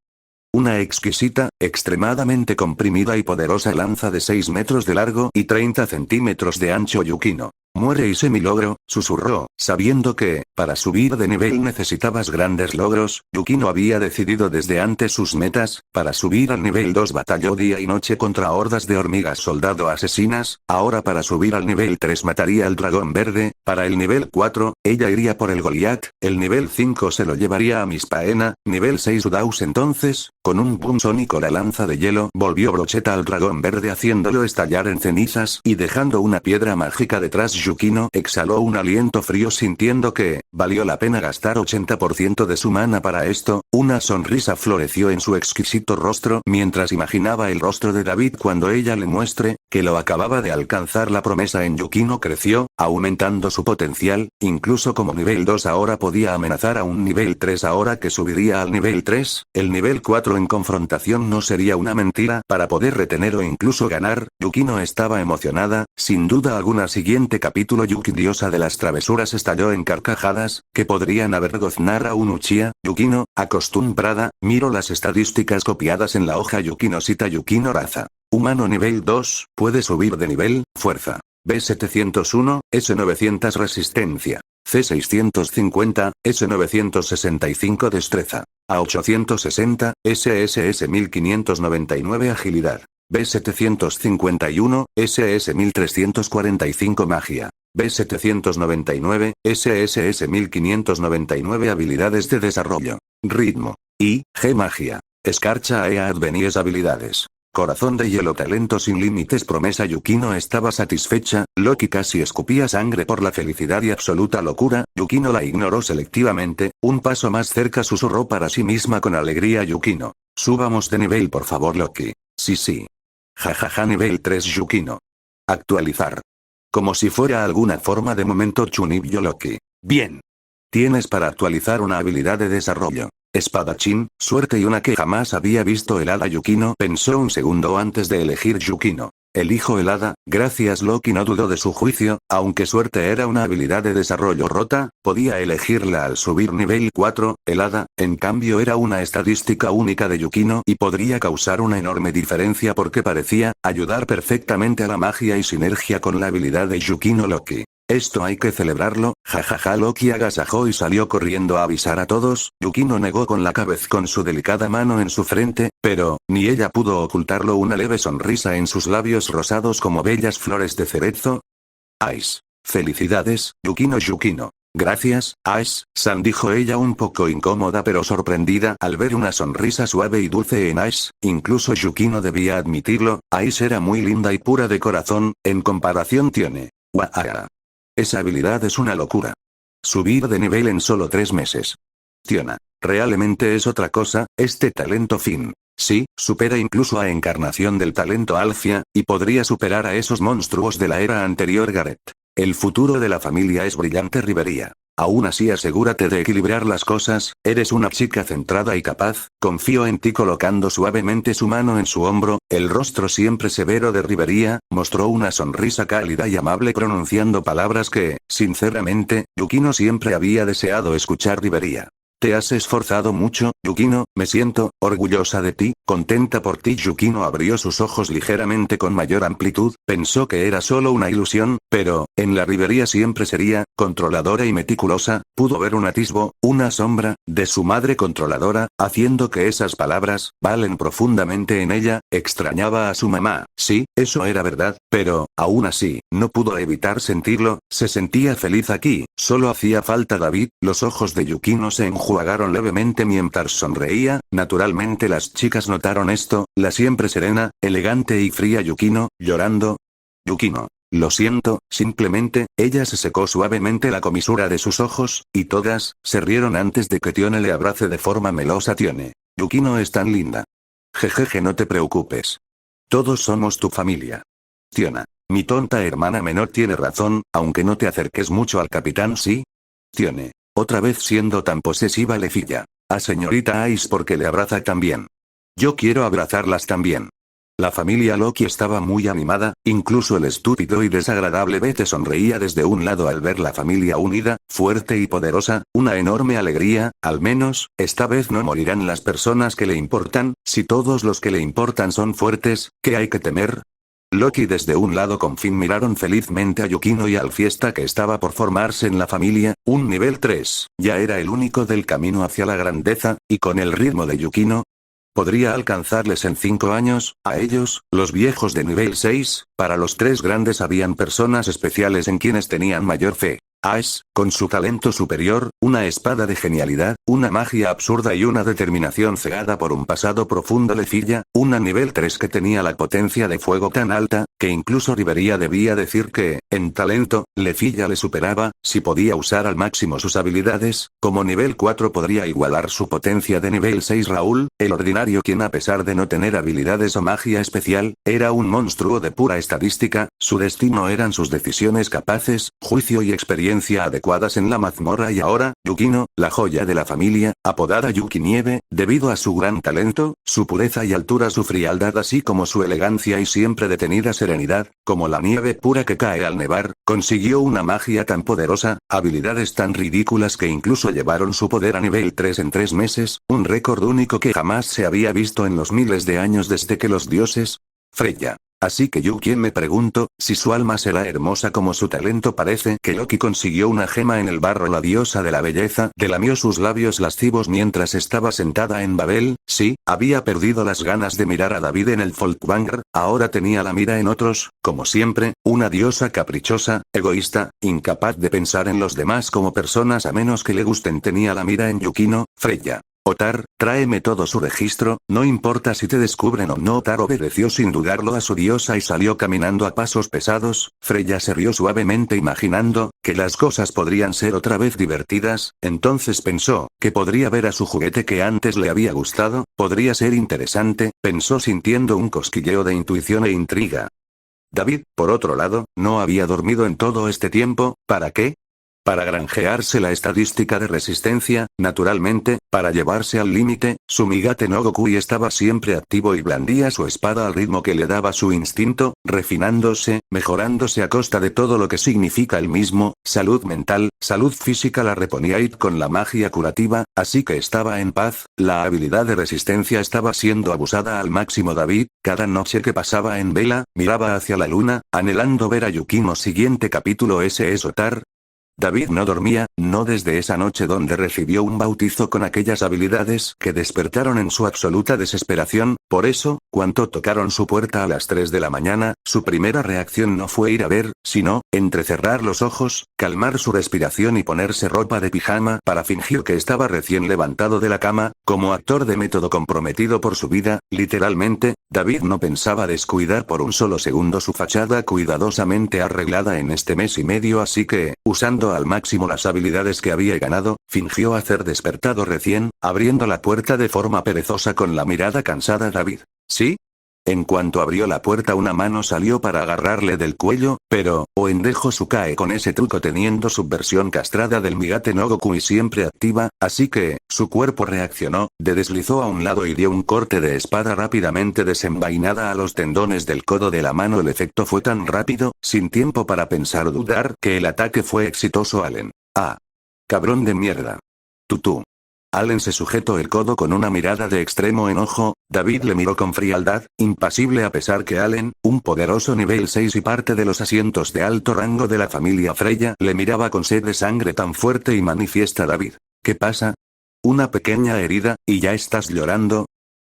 una exquisita, extremadamente comprimida y poderosa lanza de 6 metros de largo y 30 centímetros de ancho. Yukino. Muere y semilogro, susurró, sabiendo que, para subir de nivel necesitabas grandes logros. Yukino había decidido desde antes sus metas. Para subir al nivel 2 batalló día y noche contra hordas de hormigas soldado asesinas. Ahora para subir al nivel 3 mataría al dragón verde. Para el nivel 4, ella iría por el Goliath. El nivel 5 se lo llevaría a Mispaena. Nivel 6 Udaus. Entonces, con un boom sónico la lanza de hielo volvió brocheta al dragón verde, haciéndolo estallar en cenizas y dejando una piedra mágica detrás. Yukino exhaló un aliento frío sintiendo que, valió la pena gastar 80% de su mana para esto. Una sonrisa floreció en su exquisito rostro mientras imaginaba el rostro de David cuando ella le muestre, que lo acababa de alcanzar. La promesa en Yukino creció, aumentando su potencial, incluso como nivel 2 ahora podía amenazar a un nivel 3 ahora que subiría al nivel 3, el nivel 4 en confrontación no sería una mentira. Para poder retener o incluso ganar, Yukino estaba emocionada, sin duda alguna. Siguiente capítulo. Yuki, diosa de las travesuras, estalló en carcajadas, que podrían avergonzar a un Uchiha. Yukino, acostumbrada, miró las estadísticas copiadas en la hoja. Yukino cita. Yukino raza. Humano nivel 2, puede subir de nivel, fuerza. B701, S900 resistencia. C650, S965 destreza. A860, SSS 1599 agilidad. B751, SS 1345 magia. B799, SSS 1599 habilidades de desarrollo. Ritmo. I, G magia. Escarcha e Advenies habilidades. Corazón de hielo talento sin límites promesa Yukino estaba satisfecha, Loki casi escupía sangre por la felicidad y absoluta locura, Yukino la ignoró selectivamente, un paso más cerca susurró para sí misma con alegría Yukino. Subamos de nivel por favor Loki. Sí. Jajaja nivel 3 Yukino. Actualizar. Como si fuera alguna forma de momento Chunibyo Loki. Bien. Tienes para actualizar una habilidad de desarrollo. Espadachín, suerte y una que jamás había visto el hada Yukino pensó un segundo antes de elegir Yukino. Elijo el hada, gracias Loki no dudó de su juicio, aunque suerte era una habilidad de desarrollo rota, podía elegirla al subir nivel 4, el hada, en cambio era una estadística única de Yukino y podría causar una enorme diferencia porque parecía ayudar perfectamente a la magia y sinergia con la habilidad de Yukino Loki. Esto hay que celebrarlo, jajaja Loki agasajó y salió corriendo a avisar a todos, Yukino negó con la cabeza con su delicada mano en su frente, pero, ni ella pudo ocultarlo una leve sonrisa en sus labios rosados como bellas flores de cerezo. Ice. Felicidades, Yukino. Gracias, Ice-san dijo ella un poco incómoda pero sorprendida al ver una sonrisa suave y dulce en Ice, incluso Yukino debía admitirlo, Ice era muy linda y pura de corazón, en comparación tiene. Waaa. Esa habilidad es una locura. Subir de nivel en solo 3 meses. Tiona. Realmente es otra cosa, este talento fin. Sí, supera incluso a Encarnación del talento Alfia, y podría superar a esos monstruos de la era anterior Gareth. El futuro de la familia es brillante Rivería. Aún así asegúrate de equilibrar las cosas, eres una chica centrada y capaz, confío en ti colocando suavemente su mano en su hombro, el rostro siempre severo de Rivería, mostró una sonrisa cálida y amable pronunciando palabras que, sinceramente, Yukino siempre había deseado escuchar Rivería. Te has esforzado mucho, Yukino, me siento orgullosa de ti, contenta por ti. Yukino abrió sus ojos ligeramente con mayor amplitud, pensó que era solo una ilusión, pero, en la Rivería siempre sería, controladora y meticulosa, pudo ver un atisbo, una sombra, de su madre controladora, haciendo que esas palabras, valen profundamente en ella, extrañaba a su mamá, sí, eso era verdad, pero, aún así, no pudo evitar sentirlo, se sentía feliz aquí, solo hacía falta David, los ojos de Yukino se enjuagaron levemente mientras sonreía, naturalmente las chicas notaron esto, la siempre serena, elegante y fría Yukino, llorando. Yukino. Lo siento, simplemente, ella se secó suavemente la comisura de sus ojos, y todas, se rieron antes de que Tione le abrace de forma melosa. Tione. Yukino es tan linda. Jejeje no te preocupes. Todos somos tu familia. Tiona. Mi tonta hermana menor tiene razón, aunque no te acerques mucho al capitán, ¿sí? Tione. Otra vez siendo tan posesiva Lefilla. A señorita Ice porque le abraza también. Yo quiero abrazarlas también. La familia Loki estaba muy animada, incluso el estúpido y desagradable Bete sonreía desde un lado al ver la familia unida, fuerte y poderosa, una enorme alegría, al menos, esta vez no morirán las personas que le importan, si todos los que le importan son fuertes, ¿qué hay que temer? Loki desde un lado con Finn miraron felizmente a Yukino y al fiesta que estaba por formarse en la familia, un nivel 3, ya era el único del camino hacia la grandeza, y con el ritmo de Yukino, podría alcanzarles en 5 años, a ellos, los viejos de nivel 6, para los 3 grandes habían personas especiales en quienes tenían mayor fe. Ace, con su talento superior, una espada de genialidad, una magia absurda y una determinación cegada por un pasado profundo Lefilla, una nivel 3 que tenía la potencia de fuego tan alta, que incluso Rivería debía decir que, en talento, Lefilla le superaba, si podía usar al máximo sus habilidades, como nivel 4 podría igualar su potencia de nivel 6 Raúl, el ordinario quien a pesar de no tener habilidades o magia especial, era un monstruo de pura estadística, su destino eran sus decisiones capaces, juicio y experiencia adecuadas en la mazmorra y ahora, Yukino, la joya de la familia, apodada Yuki Nieve, debido a su gran talento, su pureza y altura su frialdad así como su elegancia y siempre detenida serenidad, como la nieve pura que cae al nevar, consiguió una magia tan poderosa, habilidades tan ridículas que incluso llevaron su poder a nivel 3 en 3 meses, un récord único que jamás se había visto en los miles de años desde que los dioses. Freya. Así que yo quien me pregunto, si su alma será hermosa como su talento parece que Loki consiguió una gema en el barro. La diosa de la belleza lamió sus labios lascivos mientras estaba sentada en Babel. Sí, había perdido las ganas de mirar a David en el Folkvanger, ahora tenía la mira en otros, como siempre, una diosa caprichosa, egoísta, incapaz de pensar en los demás como personas a menos que le gusten. Tenía la mira en Yukino, Freya. Otar, tráeme todo su registro, no importa si te descubren o no. Otar obedeció sin dudarlo a su diosa y salió caminando a pasos pesados. Freya se rió suavemente imaginando que las cosas podrían ser otra vez divertidas, entonces pensó que podría ver a su juguete que antes le había gustado, podría ser interesante, pensó sintiendo un cosquilleo de intuición e intriga. David, por otro lado, no había dormido en todo este tiempo. ¿Para qué? Para granjearse la estadística de resistencia, naturalmente, para llevarse al límite. Su Migate no Gokui estaba siempre activo y blandía su espada al ritmo que le daba su instinto, refinándose, mejorándose a costa de todo lo que significa el mismo, salud mental, salud física. La reponía It con la magia curativa, así que estaba en paz, la habilidad de resistencia estaba siendo abusada al máximo. David, cada noche que pasaba en vela, miraba hacia la luna, anhelando ver a Yukino. Siguiente capítulo. Ese es Otar. David no dormía, no desde esa noche donde recibió un bautizo con aquellas habilidades que despertaron en su absoluta desesperación. Por eso, cuando tocaron su puerta a las 3 de la mañana, su primera reacción no fue ir a ver, sino, entrecerrar los ojos, calmar su respiración y ponerse ropa de pijama para fingir que estaba recién levantado de la cama, como actor de método comprometido por su vida. Literalmente, David no pensaba descuidar por un solo segundo su fachada cuidadosamente arreglada en este mes y medio, así que, usando al máximo las habilidades que había ganado, fingió hacer despertado recién, abriendo la puerta de forma perezosa con la mirada cansada. David. ¿Sí? En cuanto abrió la puerta una mano salió para agarrarle del cuello, pero, Oendejo Sukae con ese truco teniendo su versión castrada del Migate no Gokui siempre activa, así que, su cuerpo reaccionó, deslizó a un lado y dio un corte de espada rápidamente desenvainada a los tendones del codo de la mano. El efecto fue tan rápido, sin tiempo para pensar o dudar, que el ataque fue exitoso. Allen. Ah. Cabrón de mierda. Tutú. Allen se sujetó el codo con una mirada de extremo enojo. David le miró con frialdad, impasible a pesar que Allen, un poderoso nivel 6 y parte de los asientos de alto rango de la familia Freya, le miraba con sed de sangre tan fuerte y manifiesta. David. ¿Qué pasa? Una pequeña herida, ¿y ya estás llorando?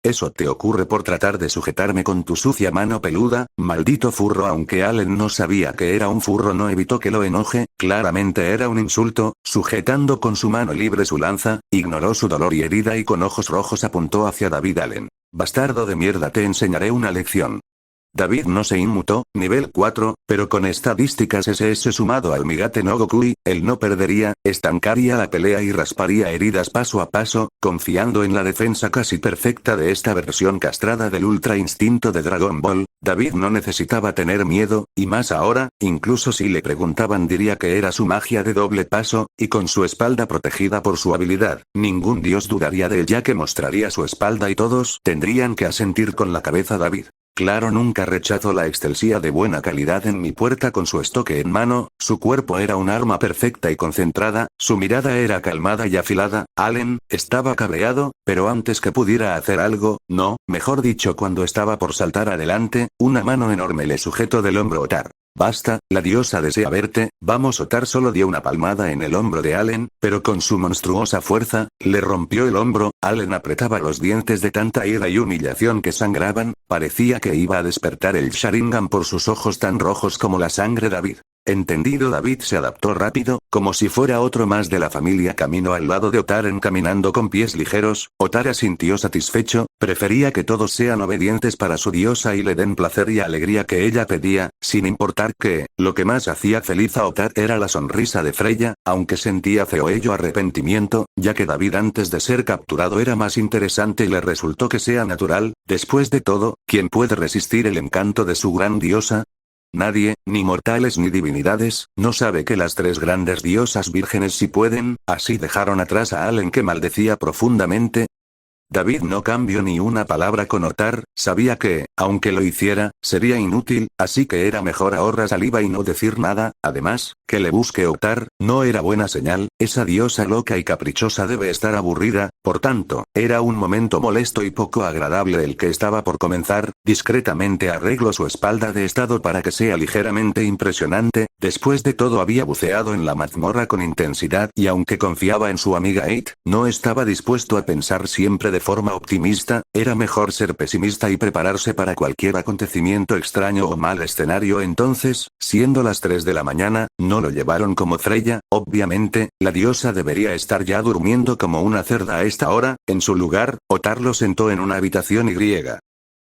Eso te ocurre por tratar de sujetarme con tu sucia mano peluda, maldito furro. Aunque Allen no sabía que era un furro no evitó que lo enoje, claramente era un insulto. Sujetando con su mano libre su lanza, ignoró su dolor y herida y con ojos rojos apuntó hacia David. Allen. Bastardo de mierda, te enseñaré una lección. David no se inmutó, nivel 4, pero con estadísticas SS sumado al Migate no Gokui, él no perdería, estancaría la pelea y rasparía heridas paso a paso, confiando en la defensa casi perfecta de esta versión castrada del Ultra Instinto de Dragon Ball. David no necesitaba tener miedo, y más ahora, incluso si le preguntaban diría que era su magia de doble paso, y con su espalda protegida por su habilidad, ningún dios dudaría de él ya que mostraría su espalda y todos tendrían que asentir con la cabeza. David. Claro, nunca rechazo la excelsía de buena calidad en mi puerta. Con su estoque en mano, su cuerpo era un arma perfecta y concentrada, su mirada era calmada y afilada. Allen, estaba cabreado, pero antes que pudiera hacer algo, no, mejor dicho cuando estaba por saltar adelante, una mano enorme le sujetó del hombro. Otar. Basta, la diosa desea verte. Vamos. Otar solo dio una palmada en el hombro de Allen, pero con su monstruosa fuerza, le rompió el hombro. Allen apretaba los dientes de tanta ira y humillación que sangraban, parecía que iba a despertar el Sharingan por sus ojos tan rojos como la sangre. David. Entendido. David se adaptó rápido, como si fuera otro más de la familia. Caminó al lado de Otar caminando con pies ligeros. Otar asintió satisfecho, prefería que todos sean obedientes para su diosa y le den placer y alegría que ella pedía, sin importar que, lo que más hacía feliz a Otar era la sonrisa de Freya, aunque sentía feo ello arrepentimiento, ya que David antes de ser capturado era más interesante y le resultó que sea natural. Después de todo, ¿quién puede resistir el encanto de su gran diosa? Nadie, ni mortales ni divinidades. No sabe que las tres grandes diosas vírgenes sí pueden. Así dejaron atrás a Allen que maldecía profundamente. David no cambió ni una palabra con Otar, sabía que, aunque lo hiciera, sería inútil, así que era mejor ahorrar saliva y no decir nada. Además, que le busque Otar, no era buena señal, esa diosa loca y caprichosa debe estar aburrida, por tanto, era un momento molesto y poco agradable el que estaba por comenzar. Discretamente arregló su espalda de estado para que sea ligeramente impresionante, después de todo había buceado en la mazmorra con intensidad y aunque confiaba en su amiga Eight, no estaba dispuesto a pensar siempre de forma optimista, era mejor ser pesimista y prepararse para cualquier acontecimiento extraño o mal escenario. Entonces, siendo las 3 de la mañana, no lo llevaron como Freya, obviamente, la diosa debería estar ya durmiendo como una cerda a esta hora, en su lugar, Otar lo sentó en una habitación griega.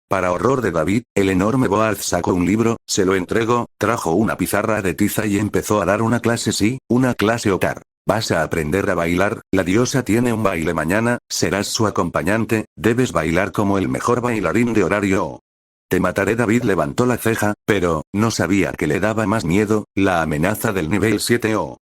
Para horror de David, el enorme Boaz sacó un libro, se lo entregó, trajo una pizarra de tiza y empezó a dar una clase. Sí, una clase. Otar, vas a aprender a bailar, la diosa tiene un baile mañana, serás su acompañante, debes bailar como el mejor bailarín de horario. Te mataré. David levantó la ceja, pero, no sabía que le daba más miedo, la amenaza del nivel 7 o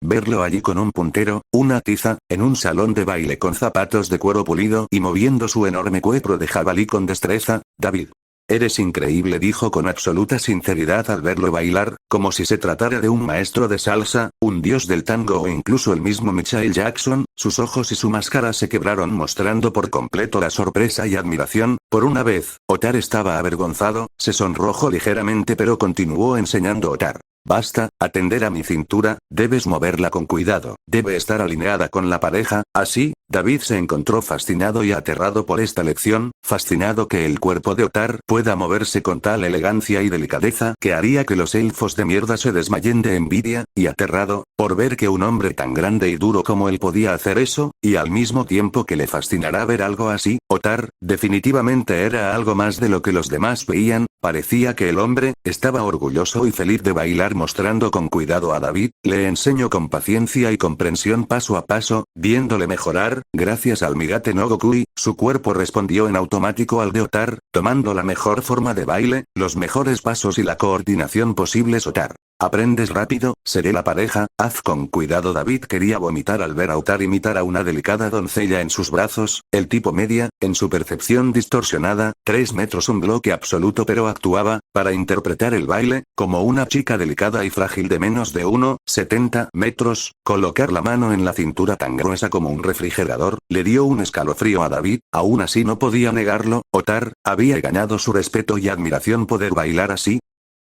verlo allí con un puntero, una tiza, en un salón de baile con zapatos de cuero pulido y moviendo su enorme cuerpo de jabalí con destreza. David, eres increíble, dijo con absoluta sinceridad al verlo bailar, como si se tratara de un maestro de salsa, un dios del tango o incluso el mismo Michael Jackson. Sus ojos y su máscara se quebraron mostrando por completo la sorpresa y admiración. Por una vez, Otar estaba avergonzado, se sonrojó ligeramente pero continuó enseñando. Otar, basta, atender a mi cintura, debes moverla con cuidado, debe estar alineada con la pareja, así. David se encontró fascinado y aterrado por esta lección, fascinado que el cuerpo de Otar pueda moverse con tal elegancia y delicadeza que haría que los elfos de mierda se desmayen de envidia, y aterrado, por ver que un hombre tan grande y duro como él podía hacer eso, y al mismo tiempo que le fascinará ver algo así. Otar, definitivamente era algo más de lo que los demás veían, parecía que el hombre estaba orgulloso y feliz de bailar mostrando con cuidado a David, le enseñó con paciencia y comprensión paso a paso, viéndole mejorar. Gracias al Migate no Gokui, su cuerpo respondió en automático al de Otar, tomando la mejor forma de baile, los mejores pasos y la coordinación posibles. Otar, aprendes rápido, seré la pareja, haz con cuidado. David quería vomitar al ver a Otar imitar a una delicada doncella en sus brazos, el tipo media, en su percepción distorsionada, 3 metros un bloque absoluto, pero actuaba, para interpretar el baile, como una chica delicada y frágil de menos de 1,70 metros, colocar la mano en la cintura tan gruesa como un refrigerador, le dio un escalofrío a David, aún así no podía negarlo, Otar, había ganado su respeto y admiración. Poder bailar así.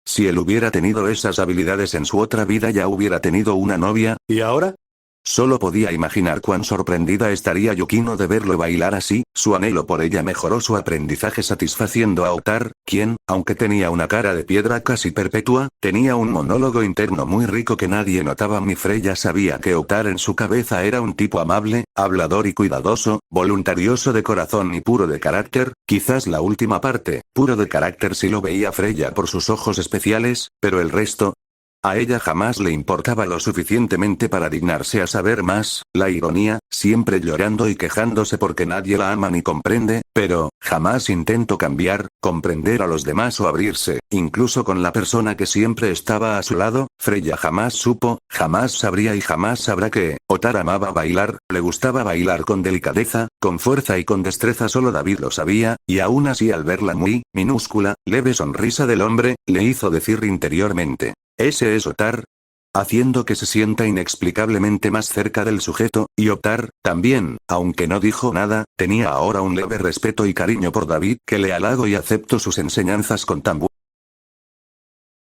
Si él hubiera tenido esas habilidades en su otra vida ya hubiera tenido una novia. ¿Y ahora? Solo podía imaginar cuán sorprendida estaría Yukino de verlo bailar así. Su anhelo por ella mejoró su aprendizaje satisfaciendo a Otar, quien, aunque tenía una cara de piedra casi perpetua, tenía un monólogo interno muy rico que nadie notaba. Mi Freya sabía que Otar en su cabeza era un tipo amable, hablador y cuidadoso, voluntarioso de corazón y puro de carácter. Quizás la última parte, puro de carácter, sí lo veía Freya por sus ojos especiales, pero el resto. A ella jamás le importaba lo suficientemente para dignarse a saber más, la ironía, siempre llorando y quejándose porque nadie la ama ni comprende, pero, jamás intentó cambiar, comprender a los demás o abrirse, incluso con la persona que siempre estaba a su lado. Freya jamás supo, jamás sabría y jamás sabrá que Otar amaba bailar, le gustaba bailar con delicadeza, con fuerza y con destreza. Solo David lo sabía, y aún así al ver la muy minúscula, leve sonrisa del hombre, le hizo decir interiormente: ese es Otar. Haciendo que se sienta inexplicablemente más cerca del sujeto, y Otar, también, aunque no dijo nada, tenía ahora un leve respeto y cariño por David que le halago y acepto sus enseñanzas con tan buena